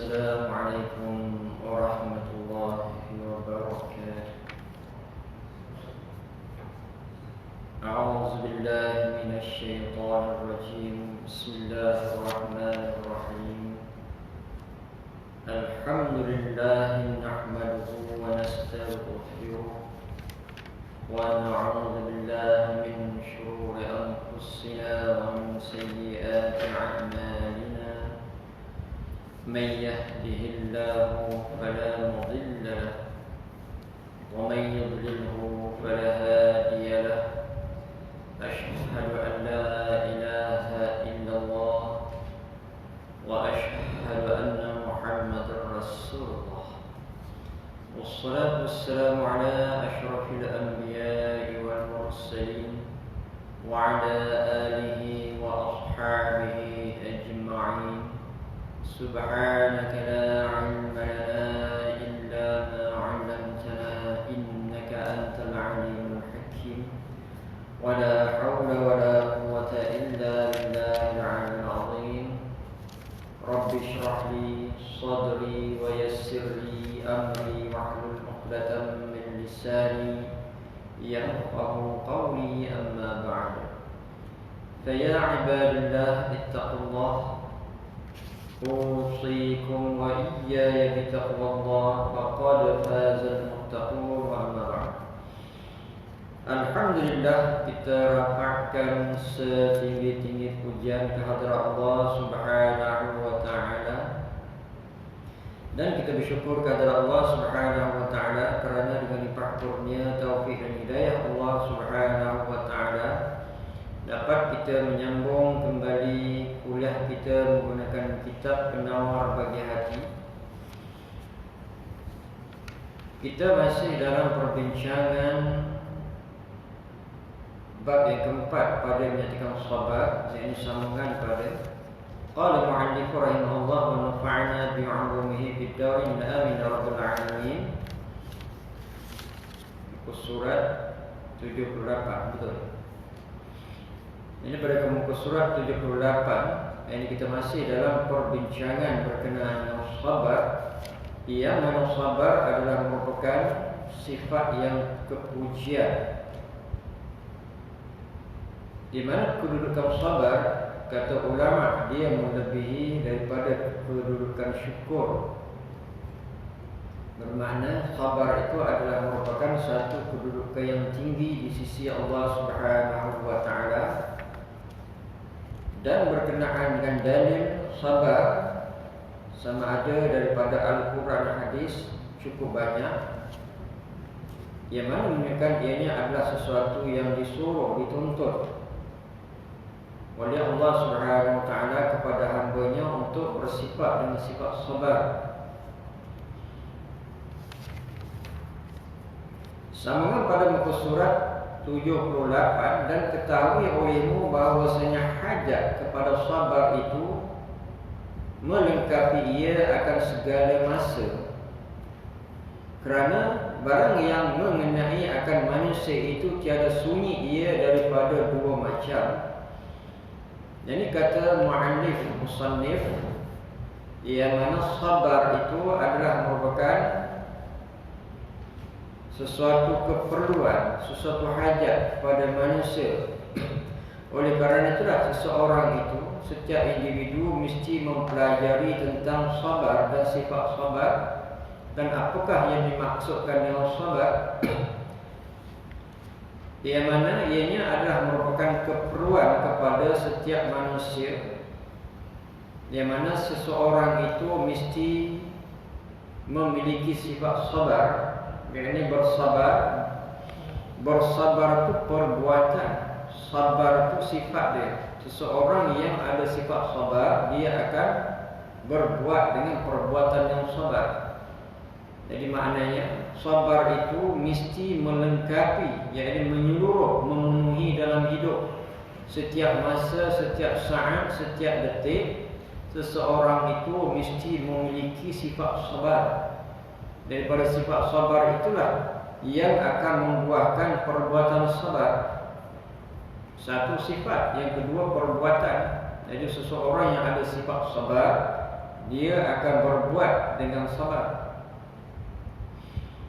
السلام عليكم ورحمة الله وبركاته. أعوذ بالله من الشيطان الرجيم. بسم الله الرحمن الرحيم. الحمد لله نحمده ونستغفره ونعوذ بالله من شرور أنفسنا ومن سيئات أعمالنا. من يهده الله فلا مضل له ومن يضلله فلا هادي له. أشهد أن لا إله إلا الله وأشهد أن محمدا رسول الله. والصلاة والسلام على أشرف الأنبياء والمرسلين وعلى آله وأصحابه أجمعين. سبحانك لا علم لنا إلا ما علمتنا إنك أنت العليم الحكيم. ولا حول ولا قوة إلا بالله العلي العظيم. رب اشرح لي صدري ويسر لي أمري واحلل عقدة من لساني يفقه قولي. أما بعد، فيا عباد الله اتقوا الله. أوصيكم وإياي بتقوى الله فقد فاز المتقون. وأما بعد. Alhamdulillah, kita rafa'kan setinggi-tinggi pujian kehadrat Allah Subhanahu wa ta'ala, dan kita bersyukur kehadrat Allah Subhanahu wa ta'ala kerana dengan limpah kurnia taufik dan hidayah Allah Subhanahu wa ta'ala dapat kita menyambung kembali kuliah kita menggunakan kitab Penawar Bagi Hati. Kita masih dalam perbincangan bab yang keempat pada menyatakan sabar, yakni sambungan pada qala mu'allif rahimahullah wa nafa'na bi'ulumihi fid darin amin ya rabbal alamin. Surat 78, betul. Ini pada muka surat 78. Ini kita masih dalam perbincangan berkenaan dengan sabar. Yang mana sabar adalah merupakan sifat yang kepujian, di mana kedudukan sabar, kata ulama, dia melebihi daripada kedudukan syukur. Bermakna sabar itu adalah merupakan satu kedudukan yang tinggi di sisi Allah Subhanahu wa ta'ala. Dan berkenaan dengan dalil sabar, sama ada daripada Al-Quran dan Hadis, cukup banyak, yang mana menunjukkan ianya adalah sesuatu yang disuruh, dituntut oleh Allah Subhanahu wa ta'ala kepada hamba-Nya untuk bersifat dengan sifat sabar. Sambungan pada muka surat 78. Dan ketahui olehmu bahawasanya hajat kepada sabar itu melengkapi ia akan segala masa, kerana barang yang mengenai akan manusia itu tiada sunyi ia daripada dua macam. Jadi kata mu'allif musannif, yang mana sabar itu adalah merupakan sesuatu keperluan, sesuatu hajat kepada manusia. Oleh kerana itulah seseorang itu, setiap individu mesti mempelajari tentang sabar dan sifat sabar, dan apakah yang dimaksudkan dengan sabar, yang mana ianya adalah merupakan keperluan kepada setiap manusia, yang mana seseorang itu mesti memiliki sifat sabar, yakni bersabar. Bersabar itu perbuatan, sabar itu sifat dia. Seseorang yang ada sifat sabar, dia akan berbuat dengan perbuatan yang sabar. Jadi maknanya sabar itu mesti melengkapi, yakni menyeluruh, memenuhi dalam hidup. Setiap masa, setiap saat, setiap detik, seseorang itu mesti memiliki sifat sabar. Daripada sifat sabar itulah yang akan membuahkan perbuatan sabar. Satu sifat, yang kedua perbuatan. Jadi seseorang yang ada sifat sabar, dia akan berbuat dengan sabar.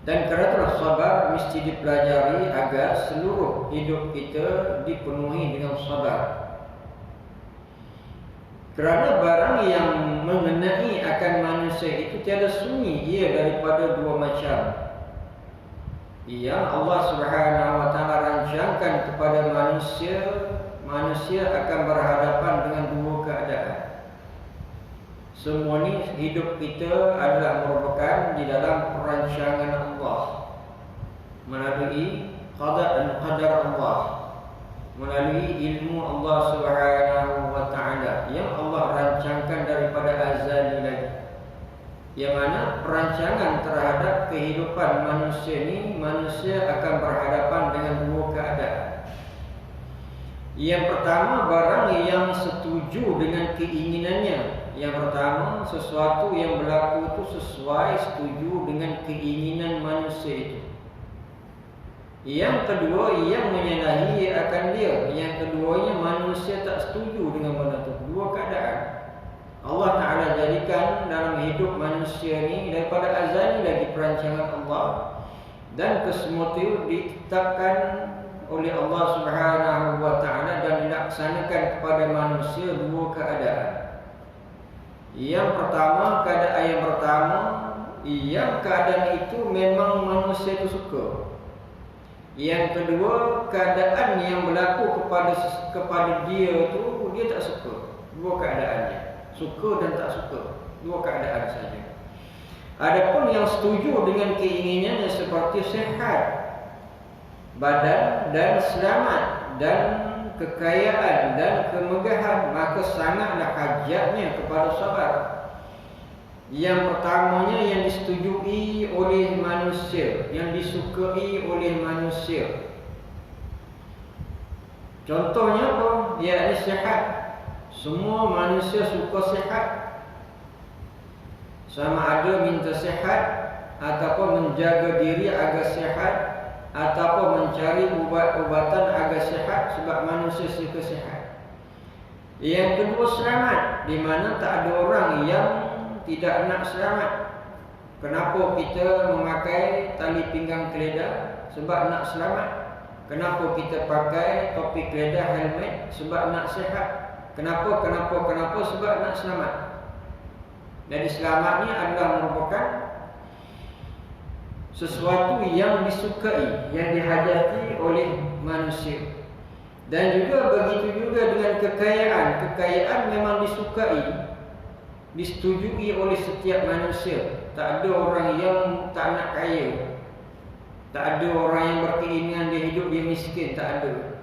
Dan kerana sabar mesti dipelajari agar seluruh hidup kita dipenuhi dengan sabar. Kerana barang yang mengenai akan manusia itu tiada sunyi ia daripada dua macam. Yang Allah Subhanahu wa taala rancangkan kepada manusia, manusia akan berhadapan dengan dua keadaan. Semua ni hidup kita adalah merupakan di dalam perancangan Allah melalui qada dan qadar Allah, melalui ilmu Allah Subhanahu wa taala yang Allah rancangkan daripada azali lagi. Yang mana perancangan terhadap kehidupan manusia ni, manusia akan berhadapan dengan dua keadaan. Yang pertama, barang yang setuju dengan keinginannya. Yang pertama, sesuatu yang berlaku itu sesuai, setuju dengan keinginan manusia itu. Yang kedua, yang menyalahi akan dia. Yang keduanya, manusia tak setuju dengan benda itu. Dua keadaan Allah Ta'ala jadikan dalam hidup manusia ni daripada azali lagi perancangan Allah. Dan kesemua itu ditetapkan oleh Allah Subhanahu wa taala dan dilaksanakan kepada manusia dua keadaan. Yang pertama, keadaan yang pertama, yang keadaan itu memang manusia itu suka. Yang kedua, keadaan yang berlaku kepada dia itu dia tak suka. Dua keadaannya, suka dan tak suka, dua keadaan saja. Adapun yang setuju dengan keinginannya seperti sehat badan dan selamat dan kekayaan dan kemegahan, maka sangatlah hajatnya kepada sabar. Yang pertamanya yang disetujui oleh manusia, yang disukai oleh manusia. Contohnya apa? Iaitu sihat. Semua manusia suka sihat. Sama ada minta sihat ataupun menjaga diri agar sihat, ataupun mencari ubat-ubatan agar sihat, sebab manusia suka sihat. Yang kedua, selamat, di mana tak ada orang yang tidak nak selamat. Kenapa kita memakai tali pinggang keledar? Sebab nak selamat. Kenapa kita pakai topi keledar, helmet? Sebab nak sihat. Kenapa? Sebab nak selamat. Jadi selamat ni adalah merupakan sesuatu yang disukai, yang dihajati oleh manusia. Dan juga begitu juga dengan kekayaan. Kekayaan memang disukai, disetujui oleh setiap manusia. Tak ada orang yang tak nak kaya. Tak ada orang yang berkeinginan dia hidup dia miskin, tak ada.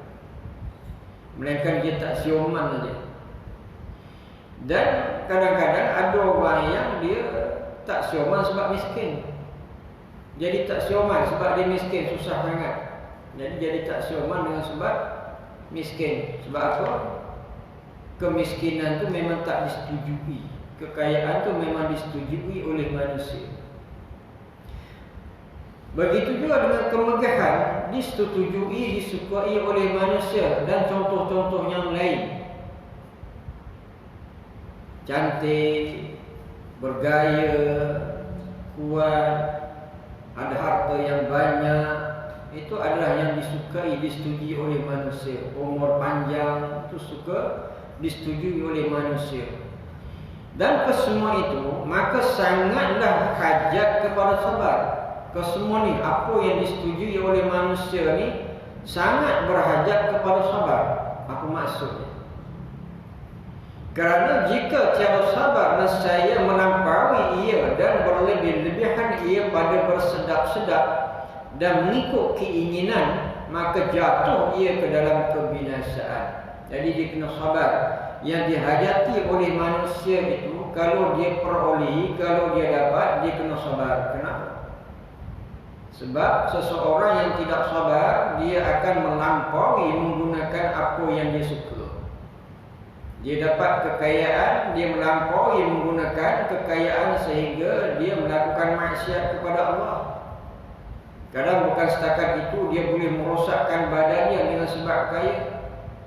Melainkan dia tak sioman saja. Dan kadang-kadang ada orang yang dia tak sioman sebab miskin. Jadi tak sioman sebab dia miskin, susah sangat. Jadi tak sioman dengan sebab miskin. Sebab apa? Kemiskinan tu memang tak disetujui. Kekayaan tu memang disetujui oleh manusia. Begitu juga dengan kemegahan, disetujui, disukai oleh manusia. Dan contoh-contoh yang lain, cantik, bergaya, kuat, ada harta yang banyak, itu adalah yang disukai, disetujui oleh manusia. Umur panjang itu suka, disetujui oleh manusia. Dan kesemua itu, maka sangatlah hajat kepada sabar. Kesemua ni, apa yang disetujui oleh manusia ni, sangat berhajat kepada sabar. Apa maksudnya? Kerana jika tiada sabar, nescaya melampaui ia dan berlebih-lebihan ia pada bersedap-sedap dan mengikut keinginan, maka jatuh ia ke dalam kebinasaan. Jadi dia kena sabar. Yang dihajati oleh manusia itu, kalau dia perolehi, kalau dia dapat, dia kena sabar. Kenapa? Sebab seseorang yang tidak sabar, dia akan melampaui menggunakan apa yang dia suka. Dia dapat kekayaan, dia melampaui menggunakan kekayaan sehingga dia melakukan maksiat kepada Allah. Kadang bukan setakat itu, dia boleh merosakkan badannya dengan sebab kaya.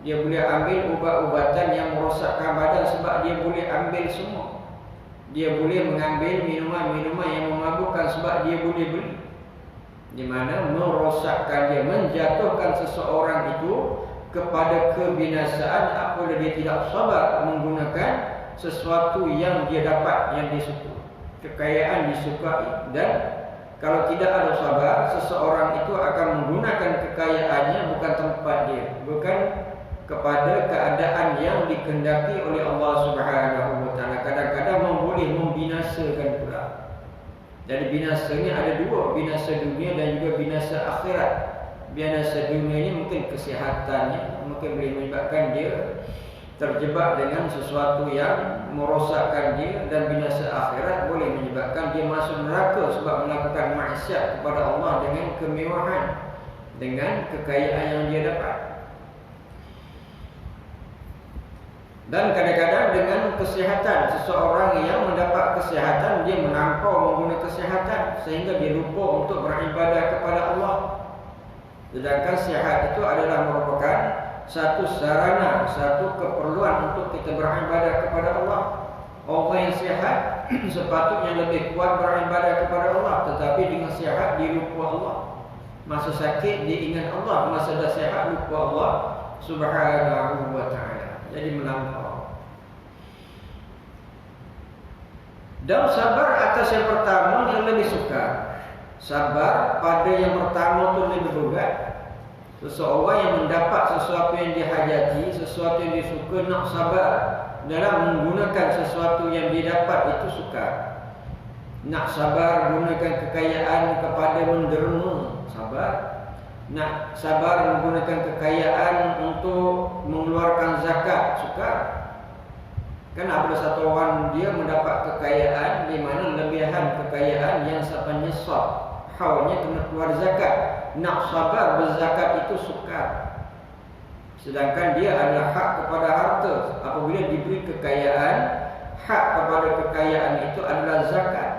Dia boleh ambil ubat-ubatan yang merosakkan badan sebab dia boleh ambil semua. dia boleh mengambil minuman-minuman yang memabukkan sebab dia boleh beli, di mana merosakkan dia, menjatuhkan seseorang itu kepada kebinasaan apabila dia tidak sabar menggunakan sesuatu yang dia dapat, yang disukai, kekayaan disukai. Dan kalau tidak ada sabar, seseorang itu akan menggunakan kekayaannya bukan tempat dia, bukan kepada keadaan yang dikehendaki oleh Allah Subhanahu wa taala. Kadang-kadang boleh membinasakan pula. Jadi binasanya ada dua, binasa dunia dan juga binasa akhirat. Binasa dunia ini mungkin kesehatannya, mungkin boleh menyebabkan dia terjebak dengan sesuatu yang merosakkan dia, dan binasa akhirat boleh menyebabkan dia masuk neraka sebab melakukan maksiat kepada Allah dengan kemewahan, dengan kekayaan yang dia dapat. Dan kadang-kadang dengan kesihatan, seseorang yang mendapat kesihatan, dia melampau menggunakan kesihatan sehingga dia lupa untuk beribadah kepada Allah. Sedangkan sihat itu adalah merupakan satu sarana, satu keperluan untuk kita beribadah kepada Allah. Orang yang sihat sepatutnya lebih kuat beribadah kepada Allah, tetapi dengan sihat dia lupa Allah. Masa sakit dia ingat Allah, masa dah sihat lupa Allah Subhanahu wa ta'ala. Jadi melampau. Dan sabar atas yang pertama yang lebih suka. Sabar pada yang pertama itu lebih berat. Seseorang yang mendapat sesuatu yang dihajati, sesuatu yang disuka, nak sabar dalam menggunakan sesuatu yang dia dapat, itu suka. Nak sabar gunakan kekayaan kepada menderma, sabar. Nak sabar menggunakan kekayaan untuk mengeluarkan zakat, suka. Kan ada satu orang dia mendapat kekayaan di mana lebihan kekayaan yang sampai nisab, haulnya kena keluar zakat. Nak sabar berzakat itu suka. Sedangkan dia adalah hak kepada harta. Apabila diberi kekayaan, hak kepada kekayaan itu adalah zakat.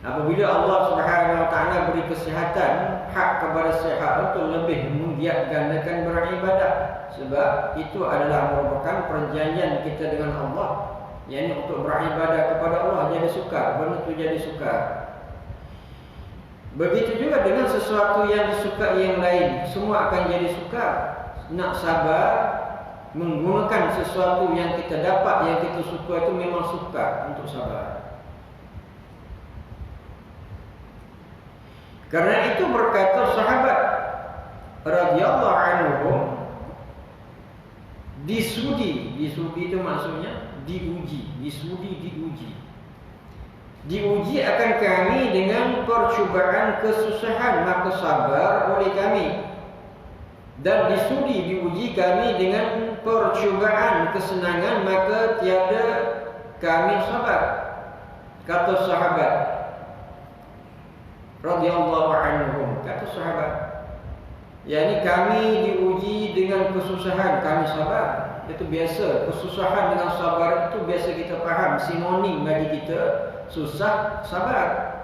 Apabila Allah Subhanahu wa taala beri kesihatan, hak kepada sihat untuk lebih menggiatgandakan beribadah, sebab itu adalah merupakan perjanjian kita dengan Allah, yakni untuk beribadah kepada Allah jadi sukar, benda itu jadi sukar. Begitu juga dengan sesuatu yang disukai yang lain, semua akan jadi sukar. Nak sabar menggunakan sesuatu yang kita dapat, yang kita suka, itu memang sukar untuk sabar. Karena itu berkata sahabat radhiyallahu anhum, disudi itu maksudnya diuji, diuji akan kami dengan percubaan kesusahan, maka sabar oleh kami. Dan diuji kami dengan percubaan kesenangan, maka tiada kami sabar. Kata sahabat radhiyallahu anhum, kata sahabat, yakni kami diuji dengan kesusahan, kami sabar. Itu biasa, kesusahan dengan sabar itu biasa kita faham, sinonim bagi kita, susah, sabar.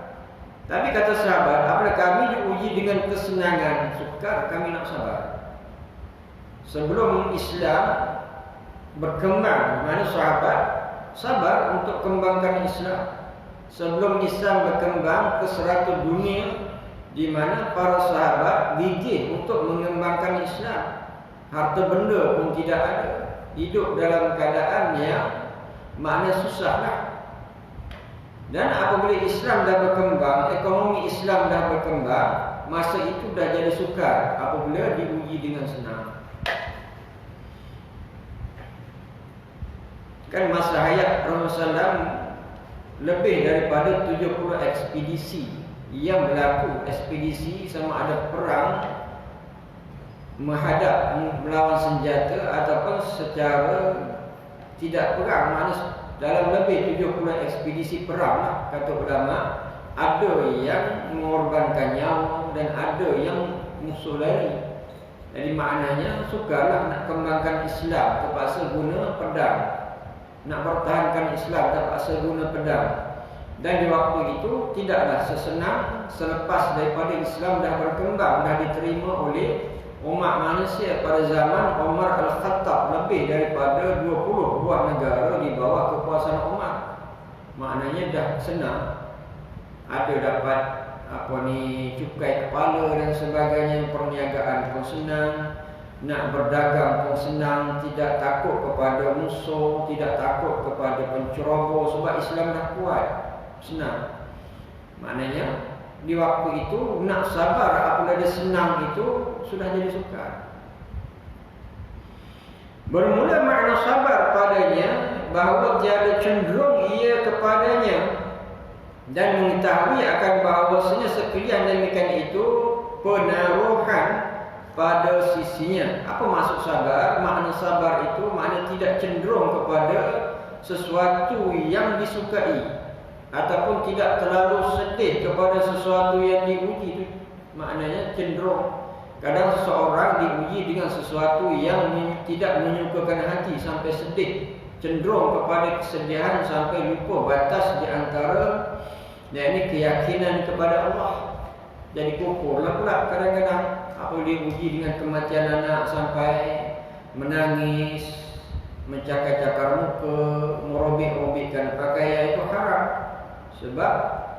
Tapi kata sahabat, apabila kami diuji dengan kesenangan, sukar, kami nak sabar. Sebelum Islam berkembang, mana sahabat sabar untuk kembangkan Islam. Sebelum Islam berkembang ke serata dunia, di mana para sahabat gigih untuk mengembangkan Islam. Harta benda pun tidak ada, hidup dalam keadaan yang makna susahlah. Dan apabila Islam dah berkembang, ekonomi Islam dah berkembang, masa itu dah jadi sukar apabila diuji dengan senang. Kan masa hayat Rasulullah lebih daripada 70 ekspedisi yang berlaku. Ekspedisi sama ada perang, menghadap, melawan senjata, ataupun secara tidak perang. Maksudnya dalam lebih 70 ekspedisi perang lah, kata ulama. Ada yang mengorbankan nyawa dan ada yang musuh lari. Jadi maknanya sukarlah nak kembangkan Islam, terpaksa guna pedang. Nak pertahankan Islam, terpaksa guna pedang. Dan di waktu itu tidaklah sesenang selepas daripada Islam dah berkembang, dah diterima oleh umat manusia pada zaman Umar Al-Khattab lebih daripada 20 buah negara di bawah kekuasaan Umar. Maknanya dah senang. Ada dapat cukai kepala dan sebagainya, perniagaan pun senang, nak berdagang pun senang, tidak takut kepada musuh, tidak takut kepada penceroboh sebab Islam dah kuat, senang. Maknanya di waktu itu nak sabar apabila dia senang itu sudah jadi sukar. Bermula makna sabar padanya bahawa tiada cenderung ia kepadanya dan mengetahui akan bahawasanya sekalian demikian itu penaruhan pada sisinya. Apa maksud sabar? Makna sabar itu makna tidak cenderung kepada sesuatu yang disukai ataupun tidak terlalu sedih kepada sesuatu yang diuji. Itu maknanya cenderung. Kadang seseorang diuji dengan sesuatu yang tidak menyukakan hati sampai sedih, cenderung kepada kesedihan sampai lupa batas di antara keyakinan kepada Allah. Jadi kukurlah pula kadang-kadang apa diuji dengan kematian anak sampai menangis, mencakar-cakar muka, merobek-robekkan pakaian. Itu haram. Sebab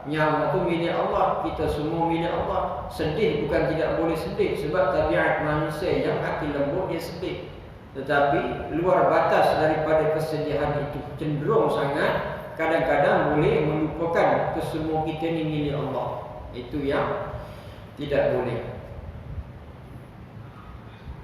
nyawa itu milik Allah, kita semua milik Allah. Sedih bukan tidak boleh sedih, sebab tabiat manusia yang hati lembut dia sedih. Tetapi luar batas daripada kesedihan itu, cenderung sangat, kadang-kadang boleh melupakan kesemua kita ni milik Allah. Itu yang tidak boleh.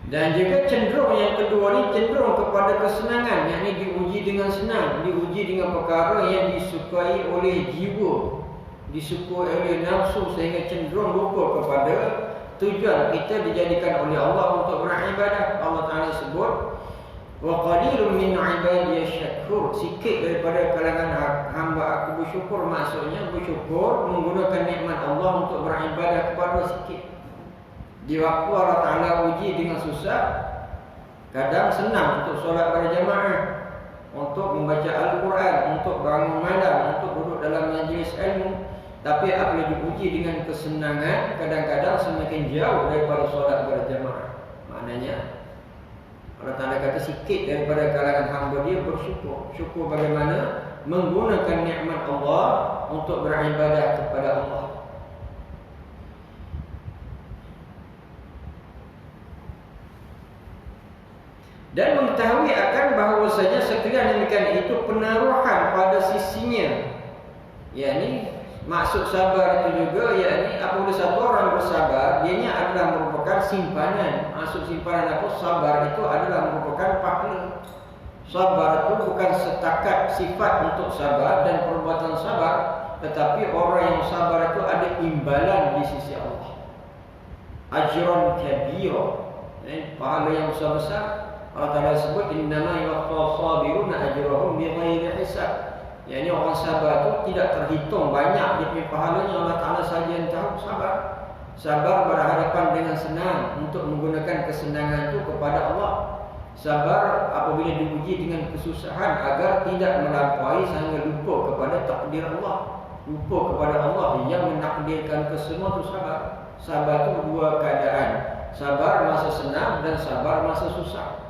Dan juga cenderung yang kedua ni cenderung kepada kesenangan, yakni diuji dengan senang, diuji dengan perkara yang disukai oleh jiwa, disukai oleh nafsu, sehingga cenderung lupa kepada tujuan kita dijadikan oleh Allah untuk beribadah. Allah Ta'ala sebut, wa qalilun min ibadiy syakur, sikit daripada kalangan hamba aku bersyukur. Maksudnya bersyukur menggunakan nikmat Allah untuk beribadah kepada sikit. Di waktu Allah Ta'ala uji dengan susah, kadang senang untuk solat berjamaah, untuk membaca Al-Quran, untuk bangun malam, untuk duduk dalam majlis ilmu. Tapi apabila diuji dengan kesenangan, kadang-kadang semakin jauh daripada solat berjamaah. Maknanya Allah Ta'ala kata sikit daripada kalangan hamba dia bersyukur. Syukur bagaimana? Menggunakan nikmat Allah untuk beribadah kepada Allah. Dan mengetahui akan bahawasanya sekalian demikian itu penaruhan pada sisinya. Yakni maksud sabar itu juga, yakni apabila satu orang bersabar, dianya adalah merupakan simpanan. Maksud simpanan apa? Sabar itu adalah merupakan pahala. Sabar itu bukan setakat sifat untuk sabar dan perbuatan sabar, tetapi orang yang sabar itu ada imbalan di sisi Allah. Ajran kabira, pahala yang besar-besar. Allah Ta'ala sebut innama yuwaffas sabiruna ajrahum bighairi hisab. Yakni orang sabar itu tidak terhitung banyak dia punya pahalanya. Allah Ta'ala saja yang tahu sabar. Sabar berhadapan dengan senang untuk menggunakan kesenangan itu kepada Allah. Sabar apabila diuji dengan kesusahan agar tidak melampaui sehingga lupa kepada takdir Allah, lupa kepada Allah yang menakdirkan kesemua itu sabar. Sabar itu dua keadaan, sabar masa senang dan sabar masa susah.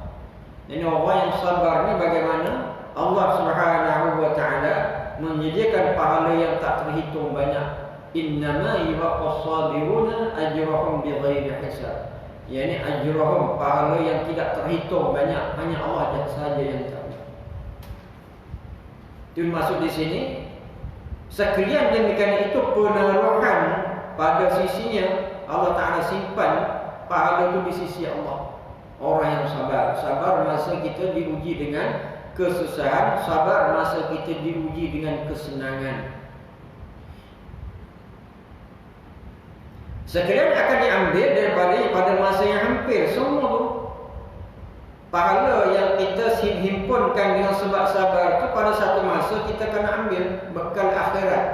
Ini orang yang sabar ni bagaimana? Allah Subhanahu wa Ta'ala menyediakan pahala yang tak terhitung banyak. Innama yuwaffas sabiruna ajrahum bighairi hisab. Yani ajrahum, pahala yang tidak terhitung banyak, hanya Allah saja yang tahu. Itu maksud di sini. Sekalian demikian itu penaruhan pada sisinya, Allah Ta'ala simpan pahala itu di sisi Allah. Orang yang sabar, sabar masa kita diuji dengan kesusahan, sabar masa kita diuji dengan kesenangan. Sekalian akan diambil pada masa yang hampir. Semua tu pahala yang kita himpunkan dengan sebab sabar itu pada satu masa kita kena ambil bekal akhirat.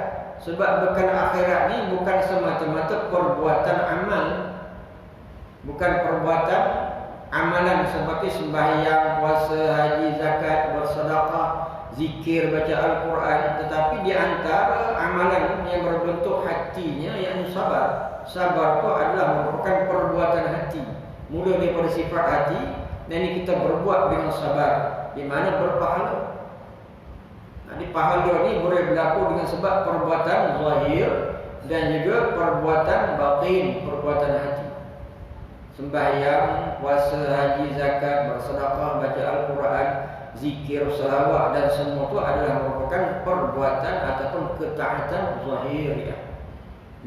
Sebab bekal akhirat ni bukan semata-mata perbuatan amal, bukan perbuatan amalan seperti sembahyang, puasa, haji, zakat, bersedekah, zikir, baca Al-Quran. Tetapi di antara amalan yang berbentuk hatinya, yakni sabar. Sabar itu adalah merupakan perbuatan hati. Mula daripada sifat hati, dan ini kita berbuat dengan sabar, di mana berpahala. Jadi pahala ni boleh berlaku dengan sebab perbuatan zahir dan juga perbuatan batin, perbuatan hati. Sembahyang, puasa, haji, zakat, bersedekah, baca Al-Quran, zikir, selawat dan semua itu adalah merupakan perbuatan ataupun ketaatan zahir.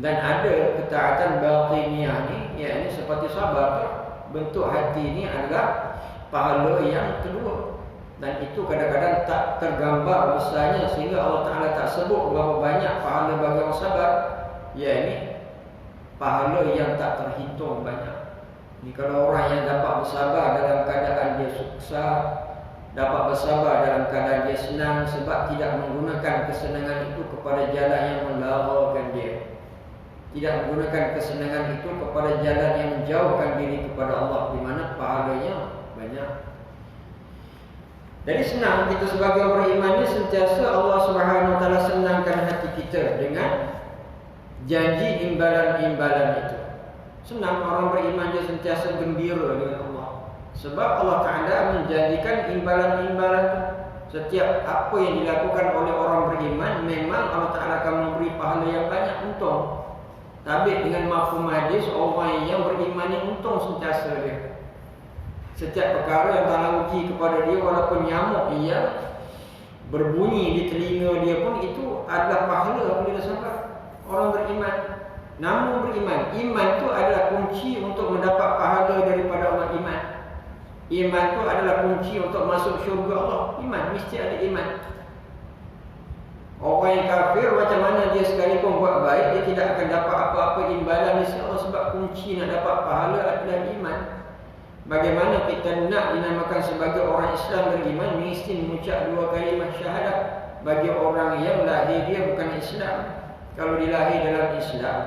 Dan ada ketaatan batiniah ni, yakni seperti sabar. Bentuk hati ini adalah pahala yang kedua. Dan itu kadang-kadang tak tergambar besarnya, sehingga Allah Ta'ala tak sebut berapa banyak pahala bagi orang sabar. Yakni pahala yang tak terhitung banyak. Ni kalau orang yang dapat bersabar dalam keadaan dia suksa, dapat bersabar dalam keadaan dia senang, sebab tidak menggunakan kesenangan itu kepada jalan yang melarakan dia, tidak menggunakan kesenangan itu kepada jalan yang menjauhkan diri kepada Allah, di mana pahalanya banyak. Jadi senang kita sebagai orang beriman ni sentiasa Allah Subhanahu Wa Taala senangkan hati kita dengan janji imbalan-imbalan itu. Senang orang beriman dia sentiasa gembira dengan Allah, sebab Allah Ta'ala menjanjikan imbalan-imbalan itu. Setiap apa yang dilakukan oleh orang beriman, memang Allah Ta'ala akan memberi pahala yang banyak, untung. Tapi dengan mafhum hadis, orang yang beriman ni untung sentiasa dia. Setiap perkara yang tak uji kepada dia, walaupun nyamuk ia berbunyi di telinga dia pun, itu adalah pahala apabila sabar. Orang beriman, namun beriman, iman itu adalah kunci untuk mendapat pahala daripada Allah. Iman itu adalah kunci untuk masuk syurga Allah. Iman, mesti ada iman. Orang yang kafir, macam mana dia sekalipun buat baik, dia tidak akan dapat apa-apa imbalan di sisi Allah, sebab kunci nak dapat pahala adalah iman. Bagaimana kita nak dinamakan sebagai orang Islam beriman, mesti mengucap 2 kalimah syahadat. Bagi orang yang lahir dia bukan Islam, kalau dilahir dalam Islam,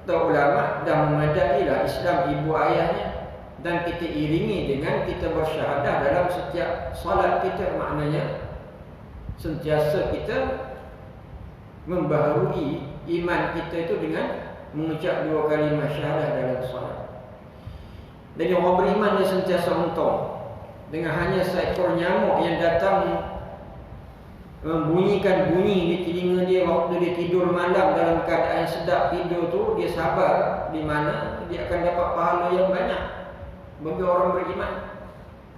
kata ulama, dah memadailah Islam ibu ayahnya. Dan kita iringi dengan kita bersyahadah dalam setiap salat kita. Maknanya sentiasa kita membaharui iman kita itu dengan mengucap 2 kalimah syahadah dalam salat. Jadi orang beriman dia sentiasa untung. Dengan hanya seekor nyamuk yang datang membunyikan bunyi di telinga dia waktu dia tidur malam dalam keadaan sedap tidur tu, dia sabar, di mana dia akan dapat pahala yang banyak. Bagi orang beriman,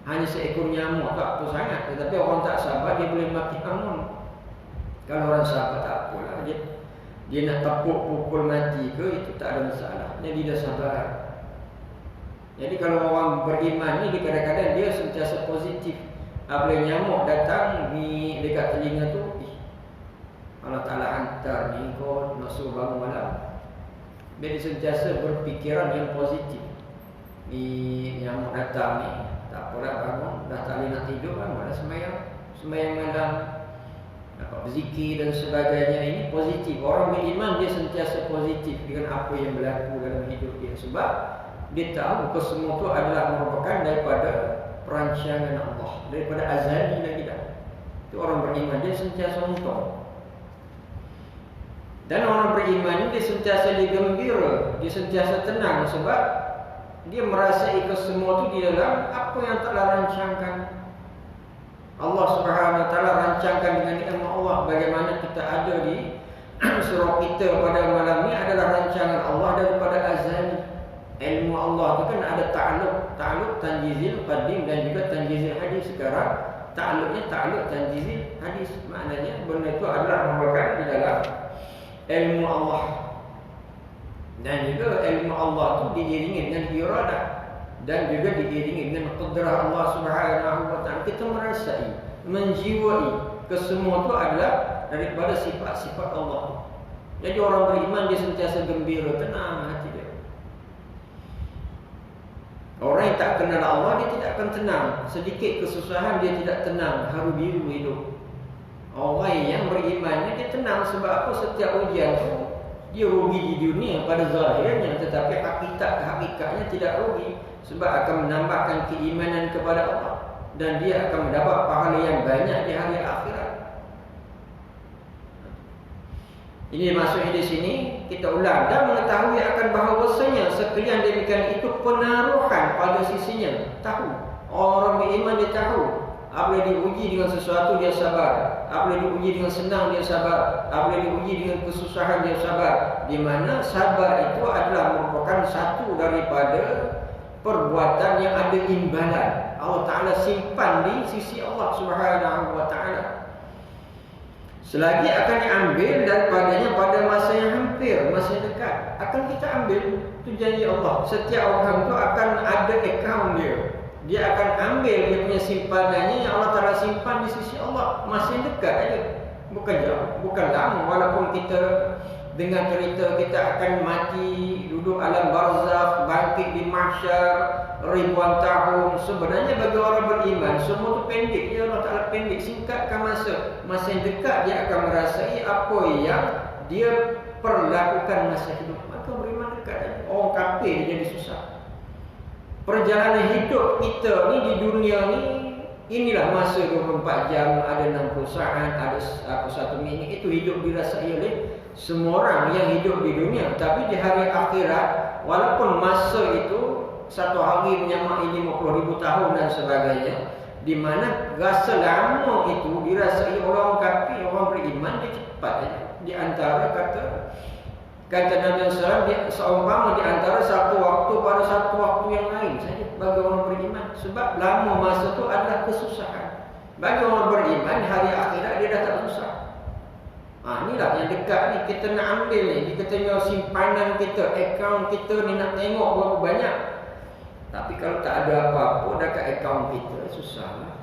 hanya seekor nyamuk tak apa sangat, tetapi orang tak sabar dia boleh mati amun. Kalau orang sabar tak apalah, dia nak tepuk pukul mati ke, itu tak ada masalah, dia dah sabar. Jadi kalau orang beriman ni, kadang-kadang dia sentiasa positif. Apabila nyamuk datang ni dekat telinga tu, Allah Ta'ala hantar ni kau nak suruh bangun malam. Dia sentiasa berfikiran yang positif. Ni nyamuk datang ni, tak apalah bangun, dah tak boleh nak tidur, bangunlah sembahyang malam, dapat berzikir dan sebagainya. Ini positif. Orang beriman dia sentiasa positif dengan apa yang berlaku dalam hidup dia, sebab dia tahu kesemua itu adalah merupakan daripada perancangan Allah, daripada azali lagi dah. Itu orang beriman dia sentiasa untung. Dan orang beriman dia sentiasa digembira, dia sentiasa tenang, sebab dia merasai kesemua itu di dalam apa yang telah rancangkan Allah Subhanahu Wa Taala, rancangkan dengan nikmat Allah. Bagaimana kita ada di surau kita pada malam ini adalah rancangan Allah daripada azali. Ilmu Allah itu kan ada ta'alluq tanjizil qadim dan juga tanjizil hadis. Sekarang ta'alluqnya ta'alluq tanjizil hadis, maknanya benda itu adalah merupakan di dalam ilmu Allah. Dan juga ilmu Allah itu diiringi dengan iradah dan juga diiringi dengan qudrah Allah Subhanahu Wa Taala. Kita merasai, menjiwai kesemua itu adalah daripada sifat-sifat Allah. Jadi orang beriman dia sentiasa gembira, tenang hati dia. Orang yang tak kenal Allah dia tidak akan tenang. Sedikit kesusahan dia tidak tenang, haru biru hidup. Orang yang beriman dia tenang, sebab apa? Setiap ujian tu dia rugi di dunia pada zahirnya, tetapi hakikatnya tidak rugi, sebab akan menambahkan keimanan kepada Allah dan dia akan mendapat pahala yang banyak di hari akhirat. Ini maksudnya di sini kita ulang, dan mengetahui akan bahawasanya sekalian demikian itu penaruhan pada sisinya. Tahu, orang beriman dia tahu. Apabila diuji dengan sesuatu dia sabar, apabila diuji dengan senang dia sabar, apabila diuji dengan kesusahan dia sabar. Di mana sabar itu adalah merupakan satu daripada perbuatan yang ada imbalan. Allah Ta'ala simpan di sisi Allah Subhanahu Wa Ta'ala. Selagi akan diambil daripadanya pada masa yang hampir, masa yang dekat, akan kita ambil. Itu janji Allah. Setiap orang itu akan ada akaun dia. Dia akan ambil dia punya simpanannya yang Allah Ta'ala simpan di sisi Allah. Masih dekat aja, bukan jauh, bukan lama. Walaupun kita dengar cerita kita akan mati, duduk alam barzakh, bangkit di mahsyar ribuan tahun. Sebenarnya bagi orang beriman semua itu pendek. Ya Allah Ta'ala pendek, singkatkan masa yang dekat. Dia akan merasai apa yang dia perlakukan masa hidup. Maka beriman dekat aja. Orang kafir dia jadi susah. Perjalanan hidup kita ni di dunia ni, inilah masa 24 jam, ada 60 saat, ada 1 minit. Itu hidup dirasai oleh semua orang yang hidup di dunia. Tapi di hari akhirat, walaupun masa itu satu hari menyamai 50,000 tahun dan sebagainya, di mana rasa lama itu dirasai oleh orang kafir, orang beriman dia cepat aja. Di antara kata Nabi SAW, seumpama di antara satu waktu pada satu waktu yang lain saja bagi orang beriman. Sebab lama masa itu adalah kesusahan. Bagi orang beriman, hari akhirat dia dah tak susah. Inilah yang dekat ni kita nak ambil ni. Kita tengok simpanan kita, akaun kita ni, nak tengok berapa banyak. Tapi kalau tak ada apa-apa dekat akaun kita, susah.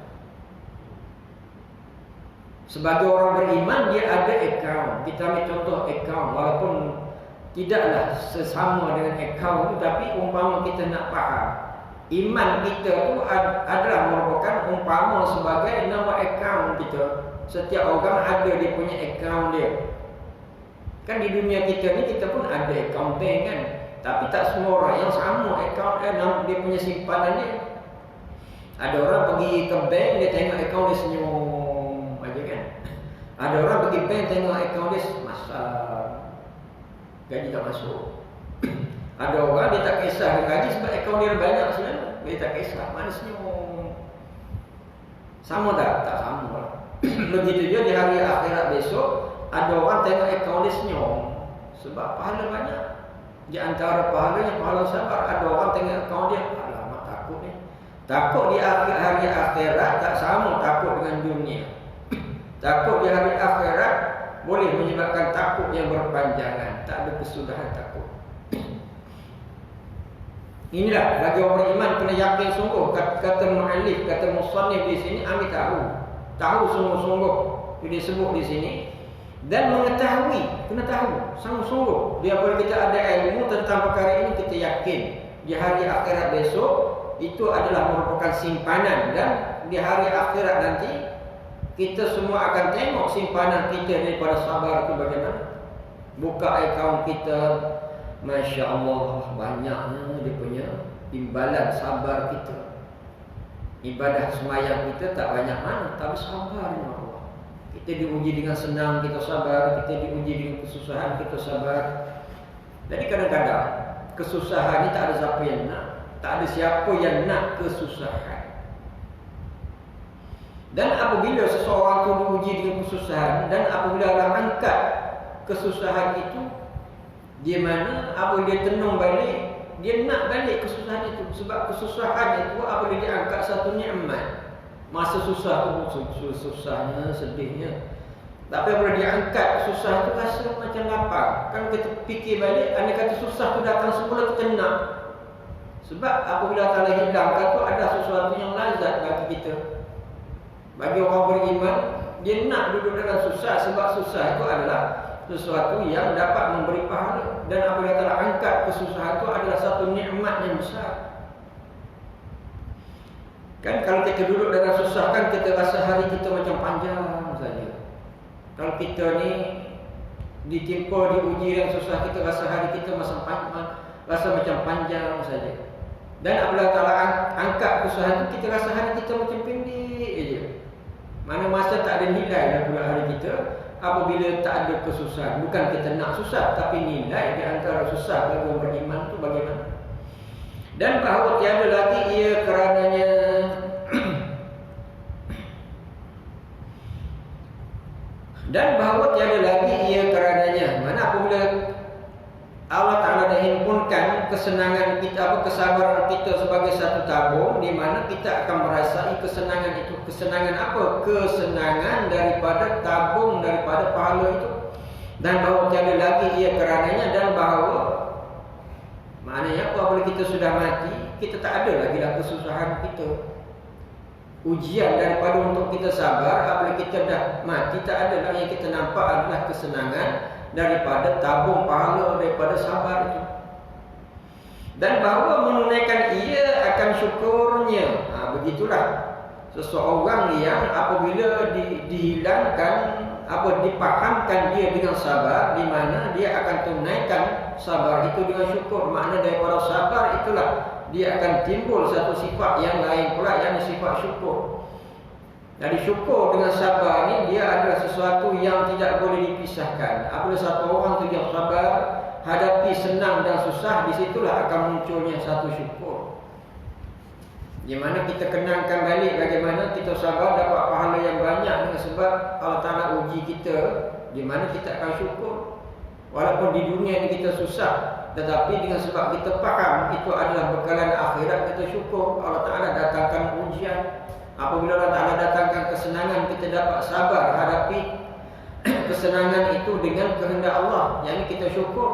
Sebagai orang beriman, dia ada akaun. Kita ambil contoh akaun, walaupun tidaklah sesama dengan akaun itu, tapi umpama kita nak faham, iman kita itu adalah merupakan umpama sebagai nama akaun kita. Setiap orang ada dia punya akaun dia. Kan di dunia kita ni kita pun ada akaun bank kan. Tapi tak semua orang yang sama akaun dia punya simpanan dia. Ada orang pergi ke bank, dia tengok akaun dia senyum aja kan. Ada orang pergi bank tengok akaun dia masak, gaji tak masuk. Ada orang dia tak kisah dengan gaji sebab akaun dia banyak sebenarnya. Dia tak kisah, mana senyum. Sama tak? Tak sama lah. Begitu juga di hari akhirat besok, ada orang tengok akaun dia senyum sebab pahala banyak. Di antara pahalanya pahala sabar. Ada orang tengok akaun dia, alamak takut ni. Takut di hari akhirat tak sama takut dengan dunia. Takut di hari akhirat boleh menyebabkan takut yang berpanjangan. Tak ada kesudahan takut. Inilah bagi orang beriman kena yakin sungguh. Kata mu'allif, kata musannif di sini, ambil tahu sungguh-sungguh. Itu disebut di sini. Dan mengetahui, kena tahu sungguh-sungguh. Dia apabila kita ada ilmu tentang perkara ini, kita yakin di hari akhirat besok itu adalah merupakan simpanan. Dan di hari akhirat nanti kita semua akan tengok simpanan kita daripada sabar itu bagaimana. Buka akaun kita, Masya Allah, banyaknya dia punya imbalan sabar kita. Ibadah semayang kita tak banyak mana, tapi sabar Allah. Kita diuji dengan senang, kita sabar. Kita diuji dengan kesusahan, kita sabar. Jadi kadang-kadang kesusahan ini tak ada siapa yang nak. Tak ada siapa yang nak kesusahan. Dan apabila seseorang itu diuji dengan kesusahan, dan apabila Allah angkat kesusahan itu, di mana apabila dia tenung balik, dia nak balik kesusahan itu. Sebab kesusahan itu apabila dia angkat satu nikmat, masa susah itu susahnya, sedihnya. Tapi apabila dia angkat susah itu, rasa macam lapar. Kan kita fikir balik, andai kata susah itu datang semula, kita nak. Sebab apabila Allah hilangkan itu ada sesuatu yang lazat bagi kita. Bagi orang beriman, dia nak duduk dalam susah. Sebab susah itu adalah sesuatu yang dapat memberi pahala. Dan apabila telah angkat kesusahan itu adalah satu nikmat yang besar. Kan kalau kita duduk dalam susah, kan kita rasa hari kita macam panjang saja. Kalau kita ni ditimpa, diuji dengan susah, kita rasa hari kita rasa macam panjang saja. Dan apabila telah angkat kesusahan itu, kita rasa hari kita macam pendek saja. Mana masa tak ada nilai dalam pula hari kita. apabila tak ada kesusahan. Bukan kita nak susah, tapi nilai di antara susah bagi orang beriman itu bagaimana. Dan bahawa tiada lagi ia kerananya dan bahawa tiada lagi ia kerananya. Mana apabila Allah Ta'ala dah himpunkan kesenangan kita, kesabaran kita sebagai satu tabung, di mana kita akan merasai kesenangan itu. Kesenangan apa? Kesenangan daripada tabung, daripada pahala itu. Dan bahawa tiada lagi ia kerananya, dan bahawa maknanya apabila kita sudah mati, kita tak ada lagi lah kesusahan kita. Ujian daripada untuk kita sabar, apabila kita dah mati, tak ada lagi yang kita nampak adalah kesenangan daripada tabung pahala, daripada sabar itu. Dan bahawa menunaikan ia akan syukurnya. Begitulah seseorang yang apabila dihilangkan, dipahamkan dia dengan sabar, di mana dia akan tunaikan sabar itu dengan syukur. Makna daripada sabar itulah dia akan timbul satu sifat yang lain pula, yang sifat syukur. Jadi syukur dengan sabar ni dia adalah sesuatu yang tidak boleh dipisahkan. Apabila satu orang tu dia sabar, hadapi senang dan susah, di situlah akan munculnya satu syukur. Di mana kita kenangkan balik bagaimana kita sabar dapat pahala yang banyak dengan sebab Allah Ta'ala uji kita, di mana kita akan syukur. Walaupun di dunia ini kita susah, tetapi dengan sebab kita faham itu adalah bekalan akhirat, kita syukur. Allah Ta'ala datangkan ujian. Apabila Allah Ta'ala datangkan kesenangan, kita dapat sabar hadapi kesenangan itu dengan kehendak Allah. Yang ini kita syukur.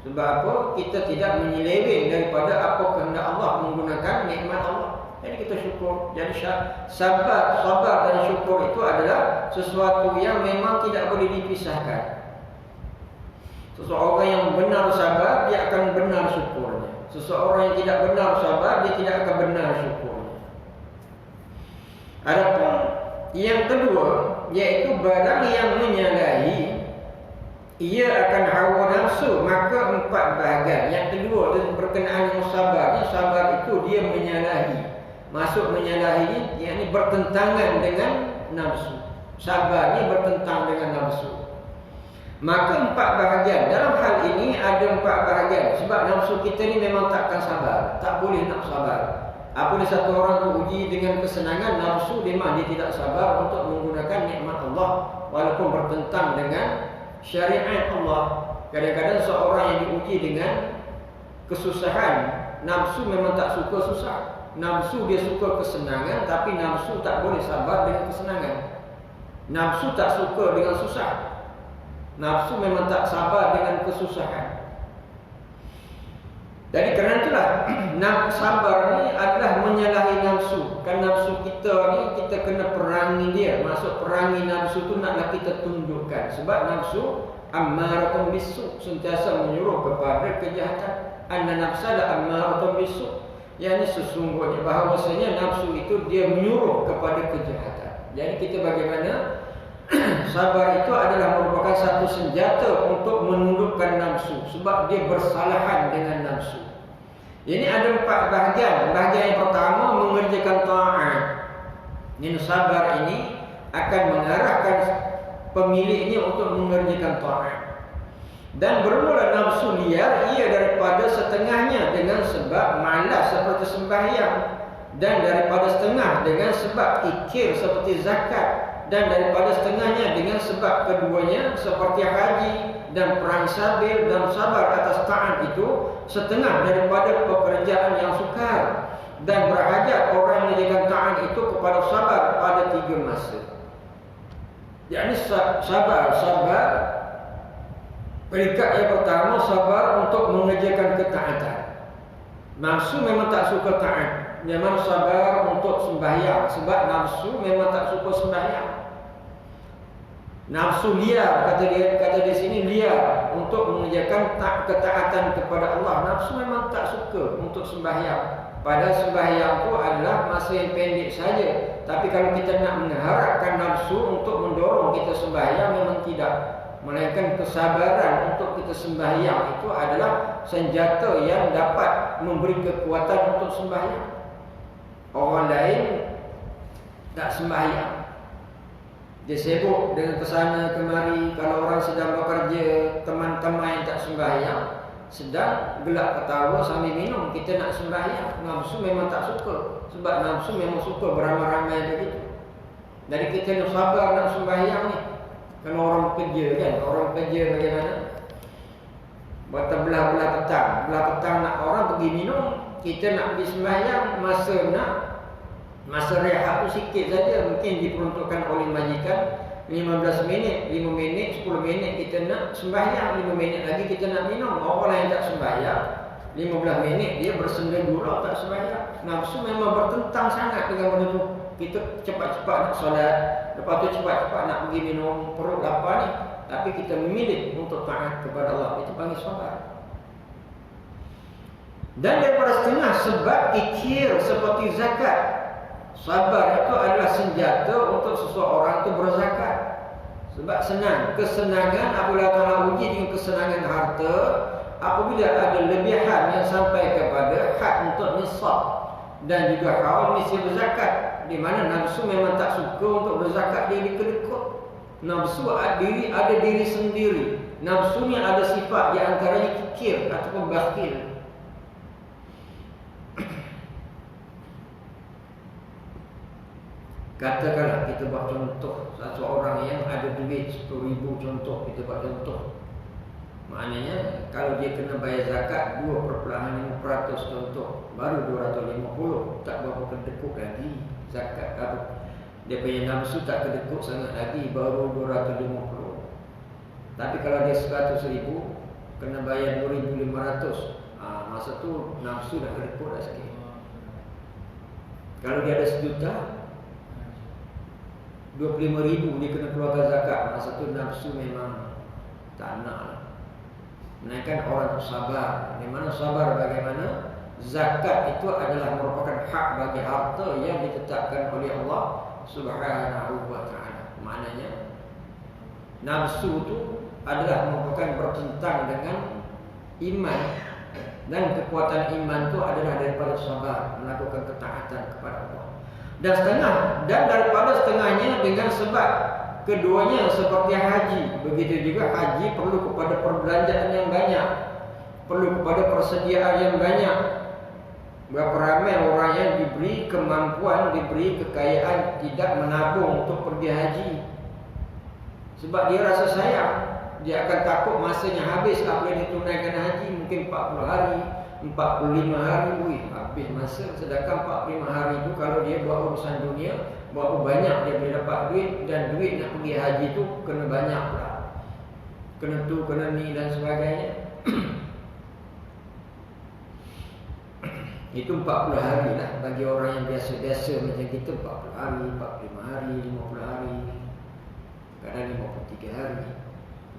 Sebab apa? Kita tidak menyeleweng daripada apa kehendak Allah, menggunakan nikmat Allah. Jadi kita syukur. Jadi sabar dan syukur itu adalah sesuatu yang memang tidak boleh dipisahkan. Seseorang yang benar sabar, dia akan benar syukurnya. Seseorang yang tidak benar sabar, dia tidak akan benar syukurnya. Adapun yang kedua, iaitu barang yang menyalahi, ia akan hawa nafsu, maka 4 bahagian. Yang kedua berkenaan dengan sabar. Sabar itu dia menyalahi. Masuk menyalahi, yakni bertentangan dengan nafsu. Sabar ni bertentang dengan nafsu. Maka 4 bahagian. Dalam hal ini ada 4 bahagian. Sebab nafsu kita ni memang takkan sabar. Tak boleh nak sabar. Apabila satu orang tu uji dengan kesenangan, nafsu memang dia tidak sabar untuk menggunakan nikmat Allah, walaupun bertentang dengan syariat Allah. Kadang-kadang seorang yang diuji dengan kesusahan, nafsu memang tak suka susah. Nafsu dia suka kesenangan, tapi nafsu tak boleh sabar dengan kesenangan. Nafsu tak suka dengan susah. Nafsu memang tak sabar dengan kesusahan. Jadi kerana itulah sabar ni adalah menyalahi nafsu. Kan nafsu kita ni kita kena perangi dia. Maksud perangi nafsu tu naklah kita tundukkan. Sebab nafsu ammaratun bisu, sentiasa menyuruh kepada kejahatan. Anna nafsa la ammaratun bisu. Yang sesungguhnya bahawasanya nafsu itu dia menyuruh kepada kejahatan. Jadi kita bagaimana? Sabar itu adalah merupakan satu senjata untuk menundukkan nafsu. Sebab dia bersalahan dengan nafsu. Ini ada 4 bahagian. Bahagian yang pertama, mengerjakan ta'at. Ini sabar ini akan mengarahkan pemiliknya untuk mengerjakan ta'at. Dan bermula nafsu liar ia daripada setengahnya dengan sebab malas seperti sembahyang, dan daripada setengah dengan sebab ikir seperti zakat, dan daripada setengahnya dengan sebab keduanya seperti haji dan perang sabil dan sabar atas taat itu setengah daripada pekerjaan yang sukar, dan berhajat orang yang menjaga taat itu kepada sabar pada 3 masa. Yakni sabar peringkat yang pertama, sabar untuk mengerjakan ketaatan. Nafsu memang tak suka taat, memang sabar untuk sembahyang, sebab nafsu memang tak suka sembahyang. Nafsu liar, kata di sini liar untuk mengerjakan ketaatan kepada Allah. Nafsu memang tak suka untuk sembahyang. Padahal sembahyang itu adalah masa yang pendek saja. Tapi kalau kita nak mengharapkan nafsu untuk mendorong kita sembahyang, memang tidak. Melainkan kesabaran untuk kita sembahyang itu adalah senjata yang dapat memberi kekuatan untuk sembahyang. Orang lain tak sembahyang, Dia sibuk dengan kesana kemari. Kalau orang sedang bekerja, teman-teman yang tak sembahyang sedang gelak ketawa sambil minum, kita nak sembahyang. Nafsu memang tak suka. Sebab nafsu memang suka beramai-ramai begitu. Jadi kita nak sabar nak sembahyang ni. Kalau orang kerja kan, orang kerja bagaimana? Waktu belah-belah petang. Belah petang nak orang pergi minum, kita nak pergi sembahyang, masa rehat tu sikit saja, mungkin diperuntukkan oleh majikan 15 minit, 5 minit, 10 minit kita nak sembahyang, 5 minit lagi kita nak minum. Orang lain tak sembahyang, 15 minit dia bersenda gurau tak sembahyang. Nafsu memang bertentang sangat dengan benda tu. Kita cepat-cepat nak solat, lepas tu cepat-cepat nak pergi minum, perut lapar ni, tapi kita memilih untuk taat kepada Allah. Itu panggil sabar. Dan daripada setengah sebab kikir seperti zakat. Sabar itu adalah senjata untuk seseorang itu berzakat. Sebab senang. Kesenangan apabila Allah uji dengan kesenangan harta, apabila ada lebihan yang sampai kepada had untuk nisab dan juga haul mesti berzakat. Di mana nafsu memang tak suka untuk berzakat, dia dikedekut. Nafsu ada diri sendiri. Nafsu ni ada sifat di antaranya kikir ataupun bakhil. Katakanlah kita buat contoh seseorang yang ada duit 10,000 contoh, kita buat contoh. Maknanya kalau dia kena bayar zakat 2,5% contoh, baru 250, tak berapa kedekut lagi zakat. Dia punya nafsu tak kedekut sangat lagi, baru 250. Tapi kalau dia 100,000 kena bayar 2,500, masa tu nafsu dah kedekut dah sikit. Kalau dia ada 1,000,000, 25,000 dia kena keluarkan zakat, masa tu nafsu memang tak nak. Menaikkan orang tu sabar. Di mana sabar bagaimana? Zakat itu adalah merupakan hak bagi harta yang ditetapkan oleh Allah Subhanahu wa ta'ala. Maknanya nafsu itu adalah merupakan bertentang dengan iman, dan kekuatan iman itu adalah daripada sabar, melakukan ketaatan kepada Allah. Dan daripada setengahnya dengan sebab keduanya seperti haji. Begitu juga haji perlu kepada perbelanjaan yang banyak, perlu kepada persediaan yang banyak. Berapa ramai orang yang diberi kemampuan, diberi kekayaan tidak menabung untuk pergi haji. Sebab dia rasa sayang, dia akan takut masanya habis apabila ditunaikan haji. Mungkin 40 hari, 45 hari, habis masa. Sedangkan 45 hari itu kalau dia buat urusan dunia, berapa banyak dia boleh dapat duit. Dan duit nak pergi haji itu kena banyak lah, kena tu, kena ni dan sebagainya. Itu 40 hari lah bagi orang yang biasa-biasa macam kita. 40 hari, 45 hari, 50 hari, kadang 53 hari.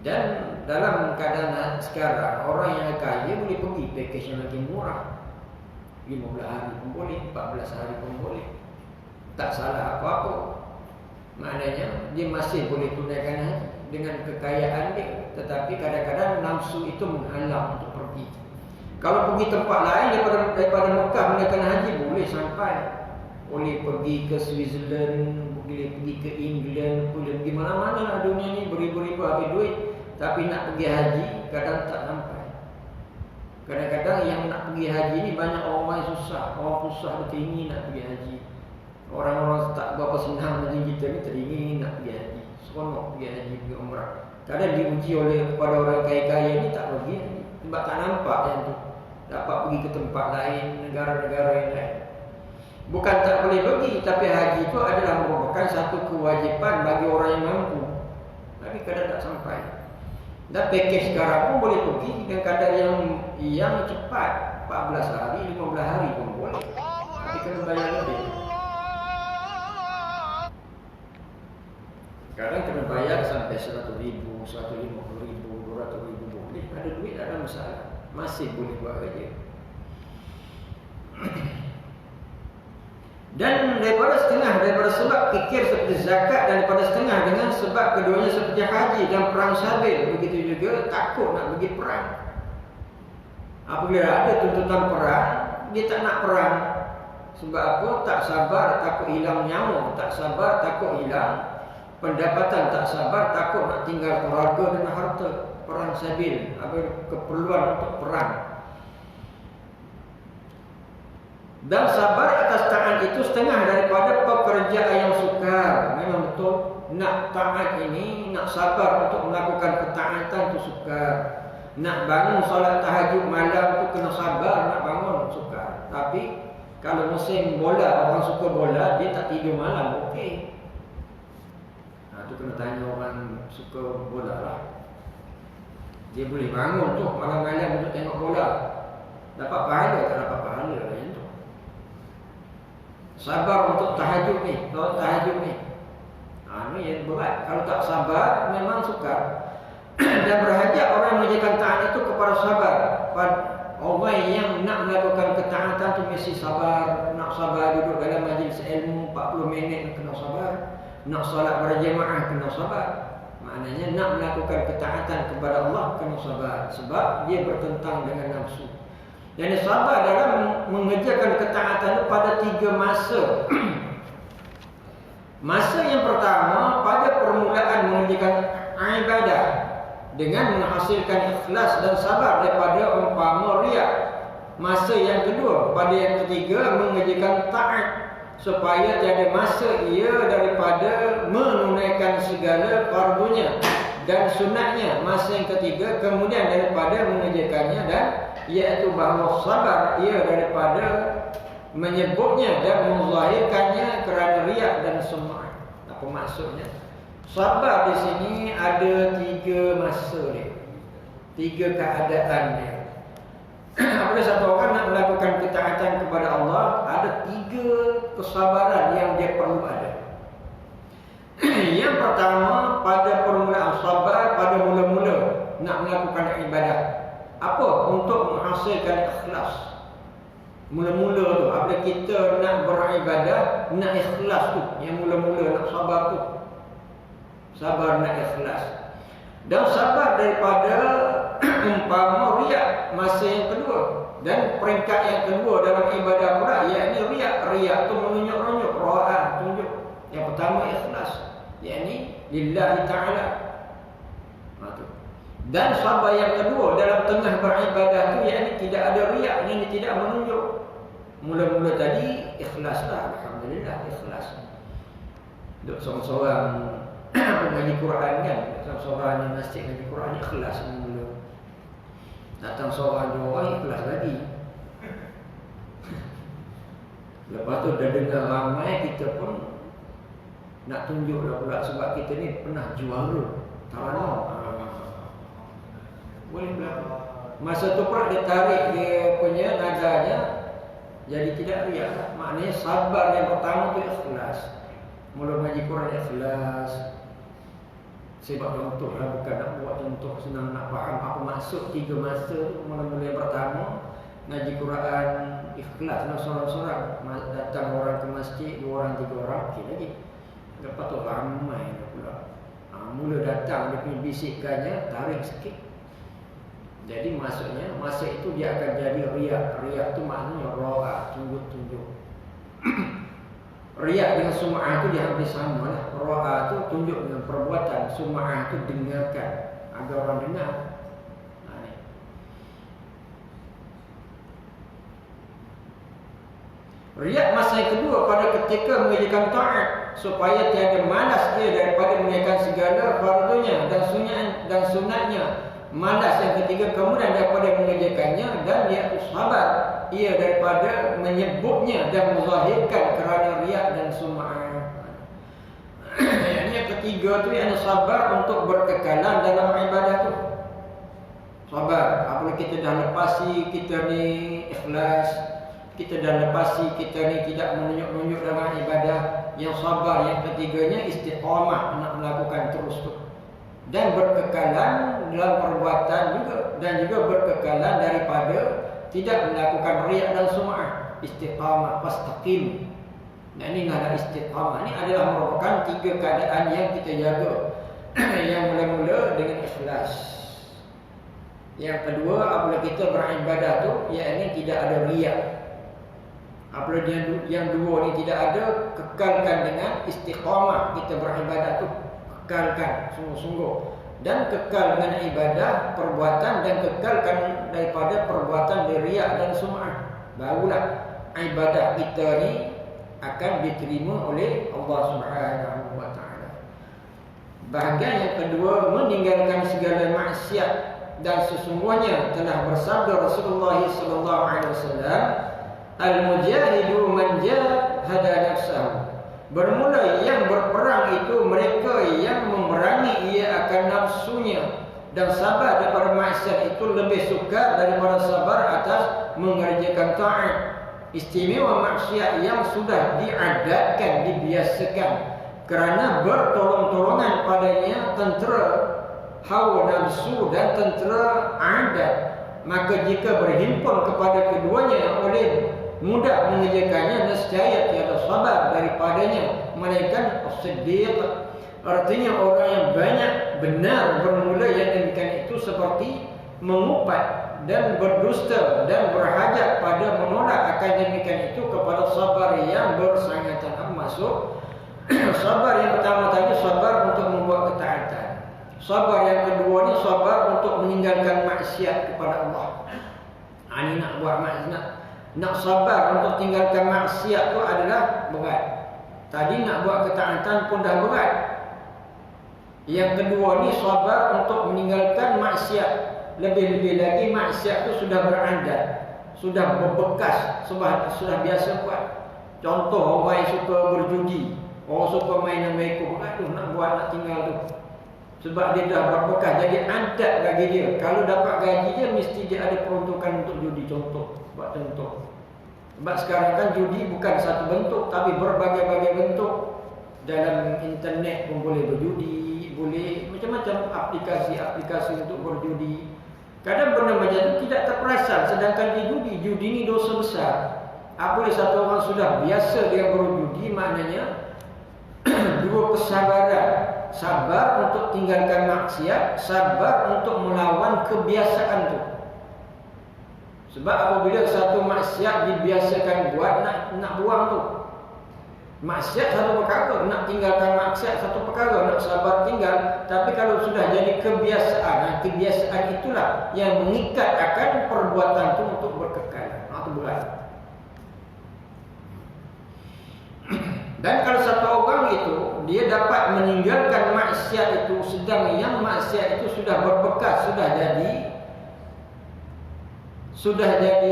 Dan dalam keadaan sekarang, orang yang kaya boleh pergi package yang lagi murah, 15 hari pun boleh, 14 hari pun boleh, tak salah apa-apa. Maknanya dia masih boleh tunaikan haji dengan kekayaan dia. Tetapi kadang-kadang nafsu itu menghalang untuk pergi. Kalau pergi tempat lain daripada Mekah menaikan haji, boleh sampai, boleh pergi ke Switzerland, boleh pergi ke England, boleh pergi mana-mana lah dunia ni, beribu-ribu habis duit. Tapi nak pergi haji kadang tak sampai. Kadang-kadang yang nak pergi haji ni banyak orang yang susah. Orang susah dia teringin nak pergi haji. Orang-orang tak berapa senang macam kita ni teringin nak pergi haji, seronok pergi haji, pergi umrah. Kadang diuji oleh kepada orang kaya-kaya ni tak pergi haji, sebab tak nampak yang tu dapat pergi ke tempat lain, negara-negara yang lain. Bukan tak boleh pergi, tapi haji itu adalah merupakan satu kewajipan bagi orang yang mampu. Tapi kadang tak sampai. Dan package sekarang pun boleh pergi dengan kadar yang cepat, 14 hari, 15 hari pun boleh. Tapi kena bayar lebih. Kadang kena bayar sampai 100,000, 150,000, 200,000 boleh. Ada duit tak ada masalah, masih boleh buat kerja. Dan daripada sebab kikir seperti zakat, dan daripada setengah dengan sebab keduanya seperti haji dan perang sabil. Begitu juga takut nak pergi perang. Apabila ada tuntutan perang, dia tak nak perang. Sebab apa? Tak sabar, takut hilang nyawa. Tak sabar, takut hilang pendapatan, tak sabar, takut nak tinggal keluarga dan harta, perang sabil, apa keperluan untuk perang. Dan sabar atas taat itu setengah daripada pekerjaan yang sukar. Memang betul, nak taat ini, nak sabar untuk melakukan ketaatan itu sukar. Nak bangun solat tahajud malam tu kena sabar, nak bangun sukar. Tapi kalau musim bola, orang suka bola, dia tak tidur malam, okey. Tu kena tanya orang suka bola lah. Dia boleh bangun tu malam-malam untuk tengok bola. Dapat pahala tak dapat pahala lah yang tu. Sabar untuk tahajud ni, solat tahajud ni. Ni yang berat. Kalau tak sabar memang sukar. Dan berhajat orang mengerjakan taat itu kepada sabar. Orang yang nak melakukan ketaatan tu mesti sabar. Nak sabar duduk dalam majlis ilmu 40 minit kena sabar. Nak solat berjemaah kena sabar. Maknanya nak melakukan ketaatan kepada Allah kena sabar. Sebab dia bertentang dengan nafsu. Jadi sabar dalam mengerjakan ketaatan itu pada 3 masa. Masa yang pertama pada permulaan mengerjakan ibadah dengan menghasilkan ikhlas dan sabar daripada umpama riak. Masa yang kedua pada yang ketiga mengerjakan taat supaya tiada masa ia daripada menunaikan segala fardunya dan sunatnya. Masa yang ketiga kemudian daripada mengerjakannya dan iaitu bahawa sabar ia daripada menyebutnya dan menzahirkannya kerana riak dan sum'ah. Apa maksudnya? Sabar di sini ada 3 masa dia. 3 keadaan dia. Apabila satu orang nak melakukan ketaatan kepada Allah, ada 3 kesabaran yang dia perlu ada. Yang pertama, pada permulaan sabar pada mula-mula nak melakukan ibadah. Apa? Untuk menghasilkan ikhlas. Mula-mula tu, apabila kita nak beribadah, nak ikhlas tu, yang mula-mula nak sabar tu. Sabar nak ikhlas. Dan sabar daripada umpama riak, masa yang kedua. Dan peringkat yang kedua dalam ibadah pula, iaitu riak. Riak tu menunjuk-nunjuk, ra'ah, tunjuk. Yang pertama ikhlas, iaitu lillahi ta'ala. Dan sabar yang kedua dalam tengah beribadah tu, iaitu tidak ada riak, ini tidak menunjuk. Mula-mula tadi ikhlas lah, alhamdulillah ikhlas. Duduk seorang-seorang mengaji Quran kan, seorang yang masjid mengaji Quran ikhlas mula. Datang seorang dua orang ikhlas lagi. Lepas tu dah dengar ramai, kita pun nak tunjuk dah pula sebab kita ni pernah juara taranum. Boleh berlaku. Masa tu pula dia tarik dia punya nadanya, jadi tidak riak. Maknanya sabar yang pertama tu ikhlas. Mula mengaji Quran ikhlas. Sebab contoh lah, bukan nak buat contoh, senang nak faham apa maksud 3 masa tu. Mula-mula yang pertama ngaji Quran ikhlas lah seorang-seorang. Datang orang ke masjid 2 orang 3 orang, okey lagi. Lepas tu ramai dah pula. Mula datang dia punya bisikkannya tarik sikit. Jadi maksudnya masa itu dia akan jadi riak. Riak tu maknanya ra'ah, tunjuk-tunjuk. Riak dengan sum'ah tu dia hampir sama lah. Ra'ah tu tunjuk dengan perbuatan, sum'ah tu dengarkan agar orang dengar. Riak masa yang kedua pada ketika mengerjakan taat supaya tiada malas dia daripada mengerjakan segala fardunya dan sunatnya. Malas yang ketiga kemudian daripada mengerjakannya, dan dia sabar ia daripada menyebutnya dan menzahirkan kerana riak dan sum'ah. Yang ketiga tu yang sabar untuk berkekalan dalam ibadah tu. Sabar apabila kita dah lepasi kita ni ikhlas, kita dah lepasi kita ni tidak menunjuk-nunjuk dalam ibadah. Yang sabar yang ketiganya istiqamah, nak melakukan terus tu. Dan berkekalan dalam perbuatan juga, dan juga berkekalan daripada tidak melakukan riak dan sum'ah. Istiqamah, fastaqim. Nah, ini adalah istiqamah. Ini adalah merupakan 3 keadaan yang kita jaga. Yang mula-mula dengan ikhlas. Yang kedua, apabila kita beribadah tu, yakni tidak ada riak. Apabila yang dua ni tidak ada, kekalkan dengan istiqamah kita beribadah tu. kekalkan sungguh-sungguh, dan kekal dengan ibadah perbuatan, dan kekalkan daripada perbuatan riya dan sum'ah. Barulah ibadah kita ni akan diterima oleh Allah Subhanahu wa taala. Bahagian yang kedua, meninggalkan segala maksiat, dan sesungguhnya telah bersabda Rasulullah sallallahu alaihi wasallam, al-mujahidu man jahada nafsahu. Bermula yang berperang itu mereka yang memerangi ia akan nafsunya, dan sabar daripada maksiat itu lebih sukar daripada sabar atas mengerjakan taat. Istimewa maksiat yang sudah diadatkan, dibiasakan, kerana bertolong-tolongan padanya tentera hawa nafsu dan tentera adat, maka jika berhimpun kepada keduanya oleh mudah mengerjakannya, nescaya tiada sabar daripadanya melainkan as-siddiq. Artinya orang yang banyak benar bermula yang demikian itu seperti mengupat dan berdusta dan berhajat pada menolak akan demikian itu kepada sabar yang bersangatan. Apa maksud? Sabar yang pertama tadi sabar untuk membuat ketaatan. Sabar yang kedua ni sabar untuk meninggalkan maksiat kepada Allah. Ini nak buat maksiat, nak sabar untuk tinggalkan maksiat tu adalah berat. Tadi nak buat ketaatan pun dah berat. Yang kedua ni sabar untuk meninggalkan maksiat. Lebih-lebih lagi maksiat tu sudah beradat, sudah berbekas, sudah biasa buat. Contoh orang yang suka berjudi, orang suka main nama ekor, aduh nak buat nak tinggal tu. Sebab dia dah berbekas, jadi adat bagi dia. Kalau dapat gaji dia, mesti dia ada peruntukan untuk judi. Contoh, buat contoh. Sebab sekarang kan judi bukan satu bentuk, tapi berbagai-bagai bentuk. Dalam internet pun boleh berjudi, boleh macam-macam aplikasi-aplikasi untuk berjudi. Kadang benda macam itu tidak terperasan, sedangkan di judi ni dosa besar. Apabila satu orang sudah biasa dengan berjudi, maknanya dua kesabaran. Sabar untuk tinggalkan maksiat, sabar untuk melawan kebiasaan tu. Sebab apabila satu maksiat dibiasakan buat, nak buang tu. Maksiat satu perkara, nak tinggalkan maksiat satu perkara, nak sabar tinggal. Tapi kalau sudah jadi kebiasaan, kebiasaan itulah yang mengikat akan perbuatan itu untuk berkekal. Itu berat. Dan kalau satu orang itu dia dapat meninggalkan maksiat itu, sedang yang maksiat itu sudah berbekas, sudah jadi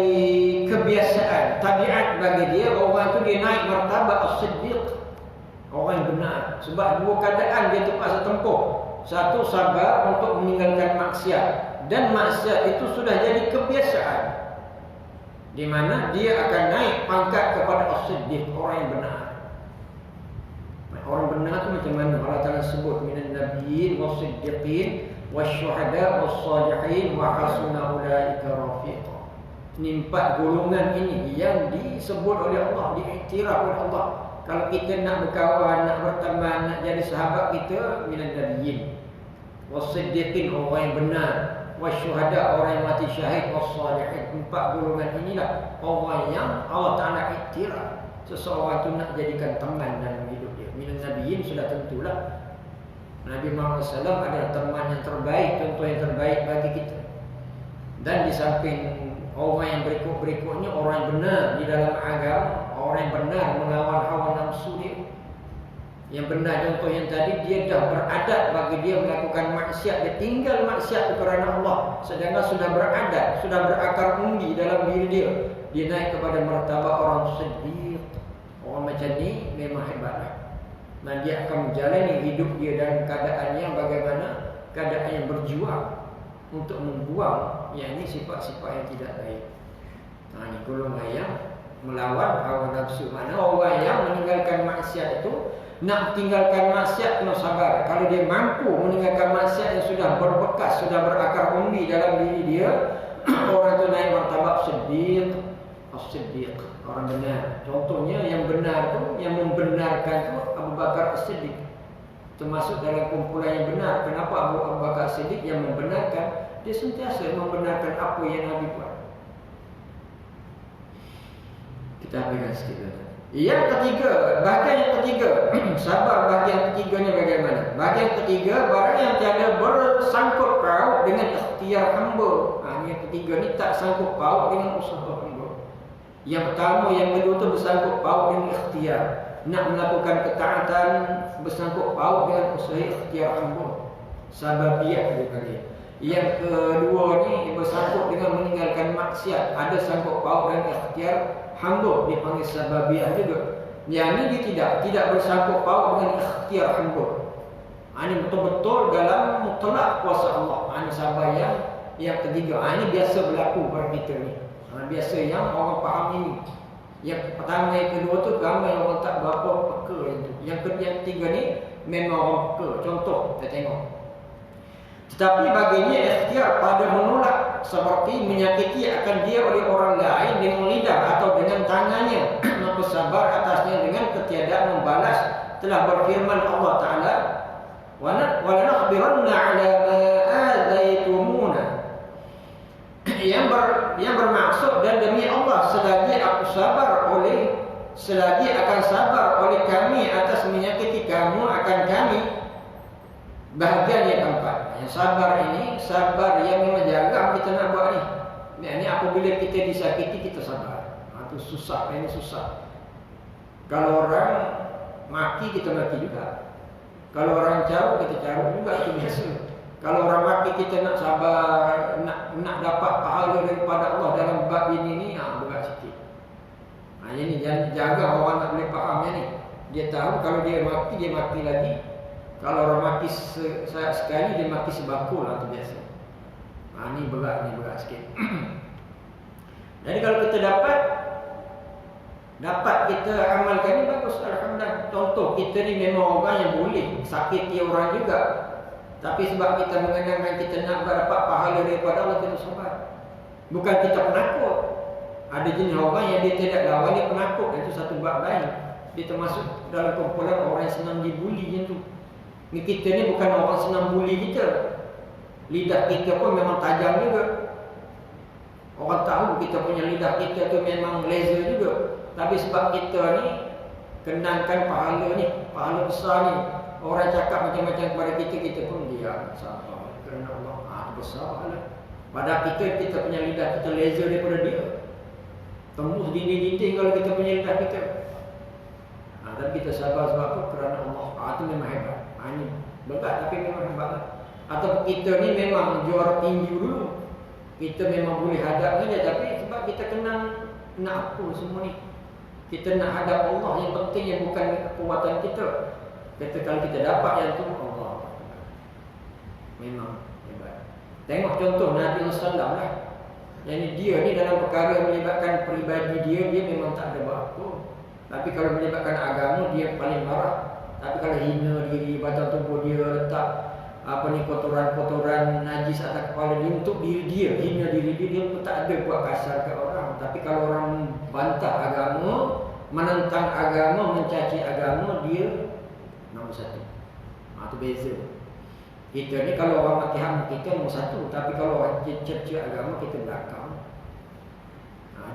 kebiasaan, tabiat bagi dia, orang itu dia naik martabat as-siddiq, orang yang benar. Sebab dua keadaan dia terpaksa tempuh. Satu, sabar untuk meninggalkan maksiat, dan maksiat itu sudah jadi kebiasaan, di mana dia akan naik pangkat kepada as-siddiq, orang yang benar. Orang benar itu macam mana? Allah Ta'ala sebut minan nabiyyin was-siddiqin wasyuhada was-salihin wa hasuna ulaika rafiqa. Ini 4 golongan ini yang disebut oleh Allah, diiktiraf oleh Allah. Kalau kita nak berkawan, nak berteman, nak jadi sahabat kita, minan nabiyyin was-siddiqin, orang yang benar, wasyuhada, orang yang mati syahid, was-salihin. 4 golongan inilah orang yang Allah Ta'ala iktiraf seseorang itu nak jadikan teman dalam hidup dia. Minan nabiyyin sudah tentulah Nabi Muhammad SAW adalah teman yang terbaik, contoh yang terbaik bagi kita. Dan di samping orang yang berikut-berikutnya, orang yang benar di dalam agama, orang yang benar melawan hawa nafsu dia. Yang benar contoh yang tadi, dia dah beradat bagi dia melakukan maksiat, dia tinggal maksiat kerana Allah, sedangkan sudah beradat, sudah berakar undi dalam diri dia. Dia naik kepada martabat orang siddiq. Orang macam ni memang hebatlah. Dan dia akan menjalani hidup dia dalam keadaan yang bagaimana? Keadaan yang berjuang untuk membuang yang ini sifat-sifat yang tidak baik. Ini golongan yang melawan hawa nafsu. Mana orang yang meninggalkan maksiat itu, nak tinggalkan maksiat kena sabar. Kalau dia mampu meninggalkan maksiat yang sudah berbekas, sudah berakar undi dalam diri dia, orang itu naik martabat siddiq, as-siddiq, orang benar. Contohnya yang benar tu, yang membenarkan tu Abu Bakar As-Siddiq, termasuk dalam kumpulan yang benar. Kenapa Abu Bakar As-Siddiq yang membenarkan? Dia sentiasa membenarkan apa yang Nabi buat. Kita habiskan sikit. Yang ketiga, bahagian yang ketiga, sabar bahagian ketiganya bagaimana? Bahagian ketiga, barang yang tiada bersangkut paut dengan ikhtiar hamba. Yang ketiga ni tak sangkut paut dengan usaha hamba. Yang pertama, yang kedua tu bersangkut paut dengan ikhtiar. Nak melakukan ketaatan bersangkut paut dengan usaha ikhtiar hamba. Sababiyah dia. Yang kedua ni bersangkut dengan meninggalkan maksiat, ada sangkut paut dengan ikhtiar hamba, dipanggil sababiyah juga. Yang ni dia tidak bersangkut paut dengan ikhtiar hamba. Ini betul-betul dalam mutlak kuasa Allah. Ini sabar yang ketiga. Ini biasa berlaku pada kita ni. Biasa yang orang faham ini. Yang pertama, yang kedua tu ramai orang tak berapa peka itu. Yang ketiga ni memang orang peka. Contoh kita tengok. Tetapi baginya ikhtiar pada menolak seperti menyakiti akan dia oleh orang lain dengan lidah atau dengan tangannya, maka sabar atasnya dengan ketiadaan membalas. Telah berfirman Allah Ta'ala, وَلَنَخْبِرَنَّ عَلَى مَا آذَيْتُمُونَ, yang bermaksud, dan demi Allah selagi akan sabar oleh kami atas menyakiti kamu akan kami. Bahagian yang keempat, yang sabar ini, sabar yang memang jarang kita nak buat ni. Ini apabila kita disakiti, kita sabar. Itu susah, ini susah. Kalau orang maki, kita maki juga. Kalau orang carut, kita carut juga, itu biasa. Kalau orang maki, kita nak sabar, nak dapat pahala daripada Allah dalam bab ini ni, berat sikit. Ini jaga orang nak boleh fahamnya ni. Dia tahu kalau dia maki lagi. Kalau orang maki sekali, dia maki sebakul lah, tu biasa. Ini berat sikit. Jadi kalau kita dapat kita amalkan ni, bagus, alhamdulillah. Contoh, kita ni memang orang yang boleh sakiti orang juga. Tapi sebab kita mengenangkan kita nak dapat pahala daripada Allah, kita sabar. Bukan kita penakut. Ada jenis orang yang dia tidak lawan, dia penakut. Itu satu bab lain. Dia termasuk dalam kumpulan orang yang senang dibuli macam tu. Ni kita ni bukan orang senang bully kita. Lidah kita pun memang tajam juga. Orang tahu kita punya lidah kita tu memang laser juga. Tapi sebab kita ni kenangkan pahala besar ni. Orang cakap macam-macam kepada kita, kita pun diam, sabar. Kerana Allah besar pahala. Padahal kita punya lidah kita laser daripada dia. Tembus dinding-dinding kalau kita punya lidah kita. Dan kita sabar sebab apa? Kerana Allah. Itu memang hebat. Ini berat tapi memang hebat. Atau kita ni memang juara tinju dulu. Kita memang boleh hadap saja, tapi sebab kita kenal nak apa semua ni. Kita nak hadap Allah, yang pentingnya bukan kekuatan kita. Kata kalau kita dapat yang tu, Allah memang hebat. Tengok contoh Nabi SAW lah. Jadi dia ni dalam perkara melibatkan peribadi dia memang tak ada apa. Tapi kalau melibatkan agama, dia paling marah. Tapi kalau hina diri, badan tubuh dia, letak kotoran-kotoran najis atas kepala dia untuk diri dia, hina diri dia pun tak ada buat kasar ke orang. Tapi kalau orang bantah agama, menentang agama, mencaci agama, dia nombor satu. Itu beza. Kita ni kalau orang maki hak kita nombor satu, tapi kalau orang cerca agama, kita belakang.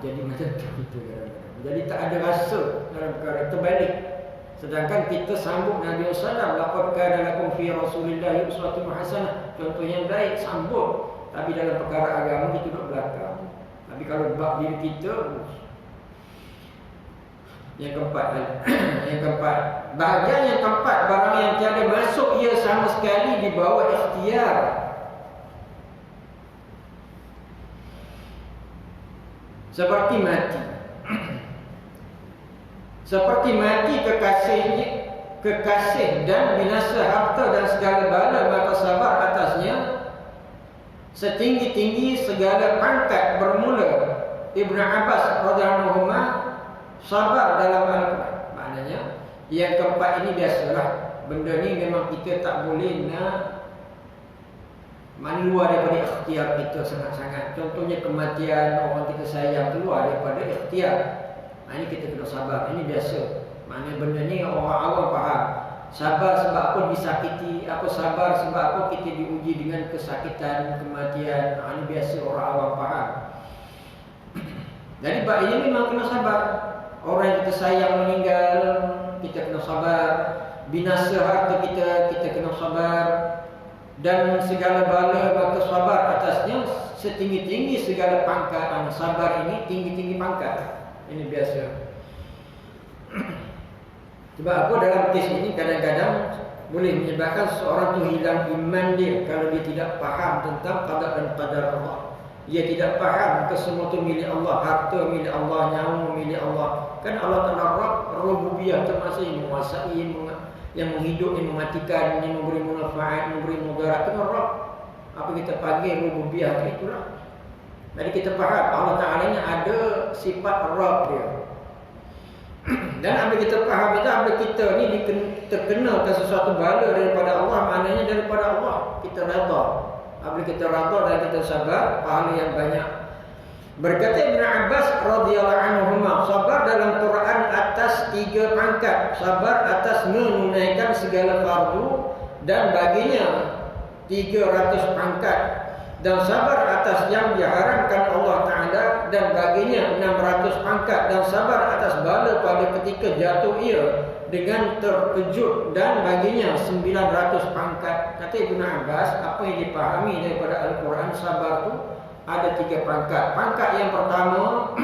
Jadi macam tu kita kadang-kadang. Jadi tak ada rasa dalam perkara terbalik. Sedangkan kita sambut Nabi SAW, laqad kana lakum fi Rasulillahi uswatun hasanah. Contoh yang baik, sambut. Tapi dalam perkara agama kita duduk belakang. Tapi kalau bab diri kita, yang keempat, bahagian yang keempat, barang yang tiada masuk ia sama sekali di bawah ikhtiar. Seperti mati. Seperti mati kekasih dan binasa harta dan segala bala, maka sabar atasnya setinggi-tinggi segala pangkat. Bermula Ibn Abbas radhiyallahu anhu sabar dalam Al-Quran. Maknanya yang keempat ini biasalah. Benda ni memang kita tak boleh nak luar daripada ikhtiar kita sangat-sangat. Contohnya kematian orang kita sayang keluar daripada ikhtiar. Ini kita kena sabar. Ini biasa. Maknanya benda ni orang awam faham. Sabar sebab apa disakiti, apa sabar sebab apa kita diuji dengan kesakitan, kematian. Ini biasa orang awam faham. Jadi bab ini memang kena sabar. Orang yang kita sayang meninggal, kita kena sabar. Binasa harta kita, kita kena sabar. Dan segala bala maka sabar atasnya. Setinggi-tinggi segala pangkat. Sabar ini tinggi-tinggi pangkat. Ini biasa. Sebab apa dalam kes ini kadang-kadang boleh menyebabkan seseorang tu hilang iman dia kalau dia tidak faham tentang qada dan qadar Allah. Dia tidak faham kesemua itu milik Allah, harta milik Allah, nyawa milik Allah. Kan Allah Ta'ala Rabb, rububiyah termasuk yang menguasai, yang menghidup, yang mematikan, yang memberi manfaat, memberi mudarat. Itu Rabb. Apa kita panggil rububiyah itulah. Jadi kita faham Allah Ta'ala ni ada sifat Rabb dia. Dan apabila kita faham itu, apabila kita ni terkenakan sesuatu bala daripada Allah, maknanya daripada Allah. Kita redha. Apabila kita redha dan kita sabar, pahala yang banyak. Berkata Ibn Abbas radhiyallahu anhuma, sabar dalam Quran atas 3 pangkat. Sabar atas menunaikan segala fardu dan baginya 300 pangkat. Dan sabar atas yang diharamkan Allah Ta'ala dan baginya 600 pangkat. Dan sabar atas bala pada ketika jatuh ia dengan terkejut dan baginya 900 pangkat. Kata Ibn Abbas, apa yang dipahami daripada Al-Quran, sabar itu ada 3 pangkat. Pangkat yang pertama,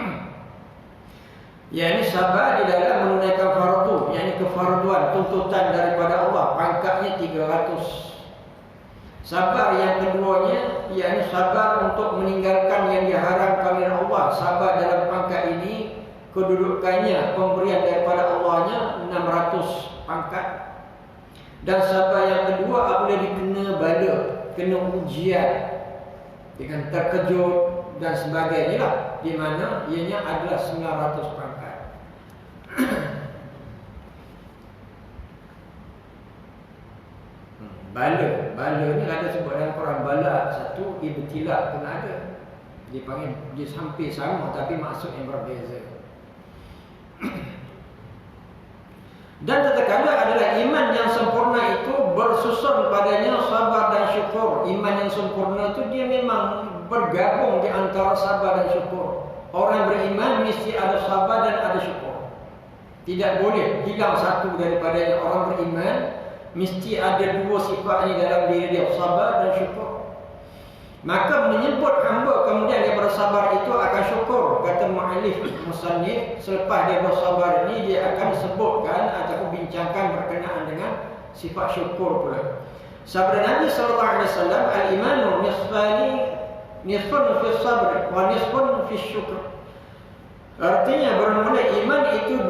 yakni sabar di dalam menunaikan fardu, yakni kefarduan, tuntutan daripada Allah. Pangkatnya 300. Sabar yang keduanya, yakni sabar untuk meninggalkan yang diharamkan oleh Allah. Sabar dalam pangkat ini, kedudukannya, pemberian daripada Allahnya 600 pangkat. Dan sabar yang kedua apabila dikena bala, kena ujian dengan terkejut dan sebagainya lah, di mana ianya adalah 900 pangkat. Bala ni ada sebut dalam Quran. Bala satu, ibtilah pun ada. Dia panggil, dia hampir sama tapi maksud yang berbeza. Dan tatkala adalah iman yang sempurna itu bersusun padanya sabar dan syukur. Iman yang sempurna itu dia memang bergabung di antara sabar dan syukur. Orang beriman mesti ada sabar dan ada syukur. Tidak boleh hilang satu daripadanya. Orang beriman mesti ada 2 sifat ini dalam diri dia, sabar dan syukur. Maka menyebut hamba kemudian dia bersabar itu akan syukur. Kata mu'allif musannif, selepas dia bersabar ini dia akan sebutkan ataupun bincangkan berkenaan dengan sifat syukur pula. Sabda Nabi sallallahu alaihi wasallam, al-imanu nisfun fi sabr wa nisfun fi syukr. Artinya bermula iman itu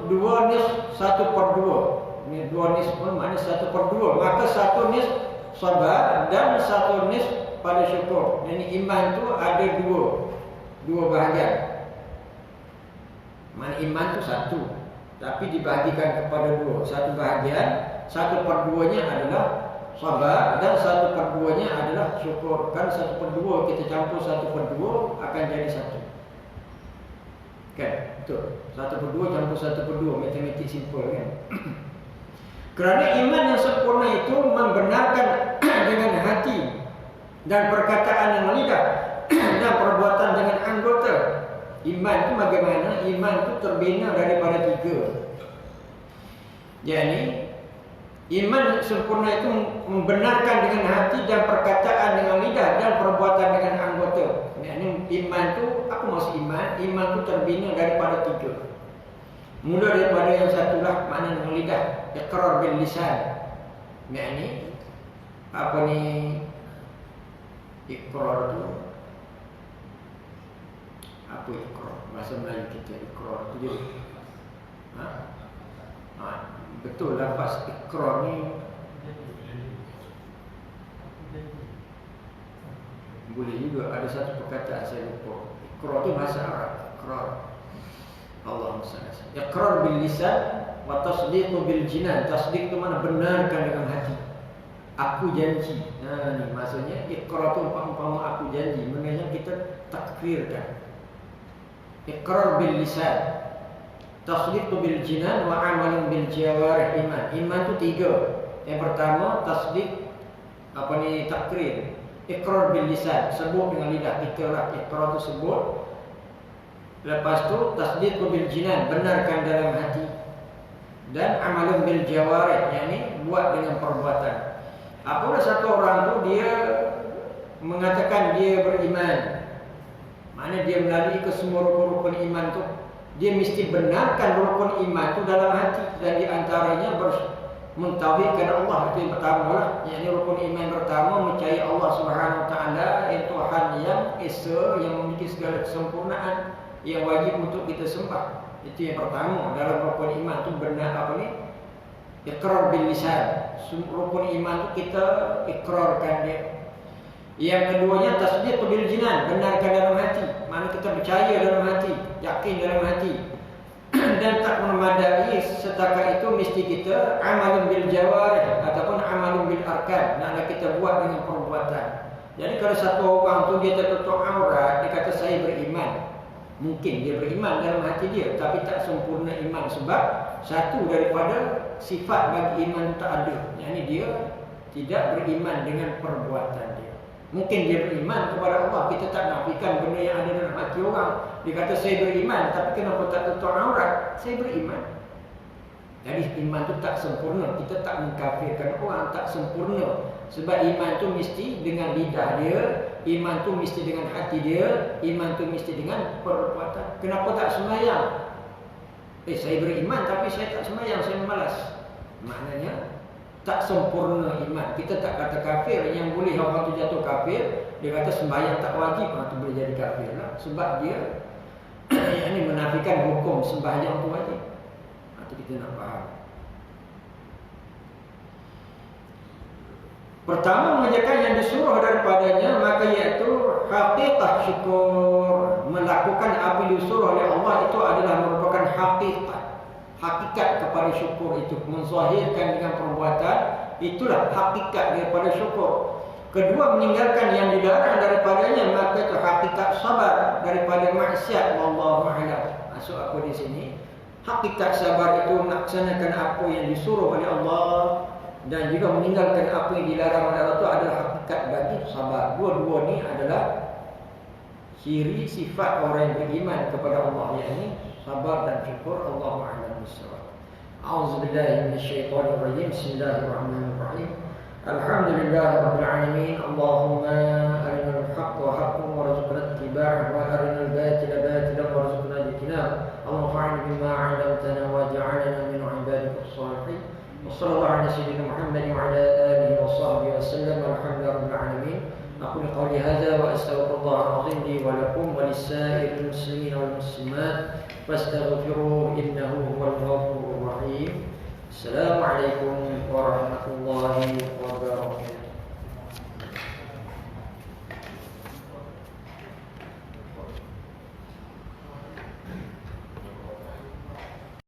dua nis 1/2. Ini 2 nis pun maknanya 1/2. Maka 1 nis sabar dan 1 nis pada syukur. Jadi iman tu ada dua bahagian. Mana iman tu 1, tapi dibahagikan kepada 2. Satu bahagian, 1/2-nya adalah sabar dan 1/2-nya adalah syukur. Kan 1/2 kita campur 1/2 akan jadi 1. Kan? Betul. 1/2 campur 1/2, matematik simple kan? Kerana iman yang sempurna itu membenarkan dengan hati dan perkataan dengan lidah dan perbuatan dengan anggota. Iman itu bagaimana? Iman itu terbina daripada 3. Jadi iman sempurna itu membenarkan dengan hati dan perkataan dengan lidah dan perbuatan dengan anggota. Ini iman itu, apa maksud iman? Iman itu terbina daripada 3. Mula daripada yang satulah makna dengan lidah, iqrar bil lisan. Maknanya apa ni iqrar tu? Apa iqrar? Bahasa Melayu kita iqrar tu dia. Betul lafaz iqrar ni boleh juga ada satu perkataan saya lupa. Iqrar tu bahasa Arab, iqrar. Allahumma salli alaihi wasallam. Iqrar bil lisan wa tasdiq bil jinan. Tasdiq tu mana? Benarkan dengan hati. Aku janji. Ni maksudnya iqrar tu umpama aku janji. Maknanya kita takfirkan. Iqrar bil lisan, tasdiq bil jinan wa amal bil jawarih. Iman tu 3. Yang pertama tasdiq, apa ni, takrir. Iqrar bil lisan, sebut dengan lidah kita lah. Iqrar tu sebut Lepas tu tasdiq bil jinan, benarkan dalam hati. Dan amalun bil jawarih, yakni buat dengan perbuatan. Apabila satu orang tu dia mengatakan dia beriman, maknanya dia melalui kesemua rukun-rukun iman tu, dia mesti benarkan rukun iman tu dalam hati. Dan di antaranya mentauhidkan Allah, itu yang pertama lah. Yakni rukun iman pertama, percaya Allah Subhanahu Wa Taala itu Tuhan yang esa, yang memiliki segala kesempurnaan, yang wajib untuk kita sembah. Itu yang pertama dalam rukun iman tu, benar apa ni? Iqrar bil lisan. Rukun iman tu kita ikrarkan dia. Yang keduanya tasdiq bil jinan, benarkan dalam hati. Maknanya kita percaya dalam hati, yakin dalam hati. Dan tak memadai setakat itu, mesti kita amalun bil jawarih ataupun amalun bil arkan. Naklah kita buat dengan perbuatan. Jadi kalau satu orang tu dia tertutup aurat, dia kata saya beriman. Mungkin dia beriman dalam hati dia, tapi tak sempurna iman. Sebab satu daripada sifat bagi iman itu tak ada. Yang ini dia tidak beriman dengan perbuatan dia. Mungkin dia beriman kepada Allah. Kita tak nafikan benda yang ada dalam hati orang. Dia kata saya beriman, tapi kenapa tak tutup aurat? Saya beriman. Jadi iman itu tak sempurna. Kita tak mengkafirkan orang, tak sempurna. Sebab iman itu mesti dengan lidah dia, iman itu mesti dengan hati dia, iman itu mesti dengan perbuatan. Kenapa tak sembahyang? Saya beriman tapi saya tak sembahyang, saya malas. Maknanya tak sempurna iman. Kita tak kata kafir. Yang boleh orang tu jatuh kafir, dia kata sembahyang tak wajib, orang tu boleh jadi kafir lah. Sebab dia yang ini menafikan hukum sembahyang tu wajib. Itu kita nak faham. Pertama, mengerjakan yang disuruh daripadanya, maka iaitu hakikat syukur. Melakukan apa yang disuruh oleh Allah itu adalah merupakan hakikat kepada syukur itu. Menzahirkan dengan perbuatan, itulah hakikat daripada syukur. Kedua, meninggalkan yang dilarang daripadanya, maka itu hakikat sabar daripada maksiat. Wallahu a'lam. Maksud apa di sini? Hakikat sabar itu melaksanakan apa yang disuruh oleh Allah dan juga meninggalkan apa yang dilarang oleh Allah, itu adalah hakikat bagi sabar. Dua-dua ni adalah ciri sifat orang yang beriman kepada Allah, yakni sabar dan syukur. Allahu a'lam bissawab. A'udzubillahi minasyaitonir rajim. Bismillahirrahmanirrahim. Alhamdulillahirabbil alamin. Allahumma arinal haqqa haqqan warzuqna ittiba'ahu wa arinal batila batilan warzuqna ijtinabah. Allahumma fa'alna bima 'allamtana waj'alna min 'ibadikas shalihin. Wassallallahu ala sayyidina Muhammad wa ala alihi wa sahbihi wa sallam. Alhamdulillahirabbil alamin. Aqulu qawli hadza wa astaghfirullahal azim li wa lakum wa lisa'iril muslimin wal muslimat fastaghfiruhu innahu huwal ghafurur rahim.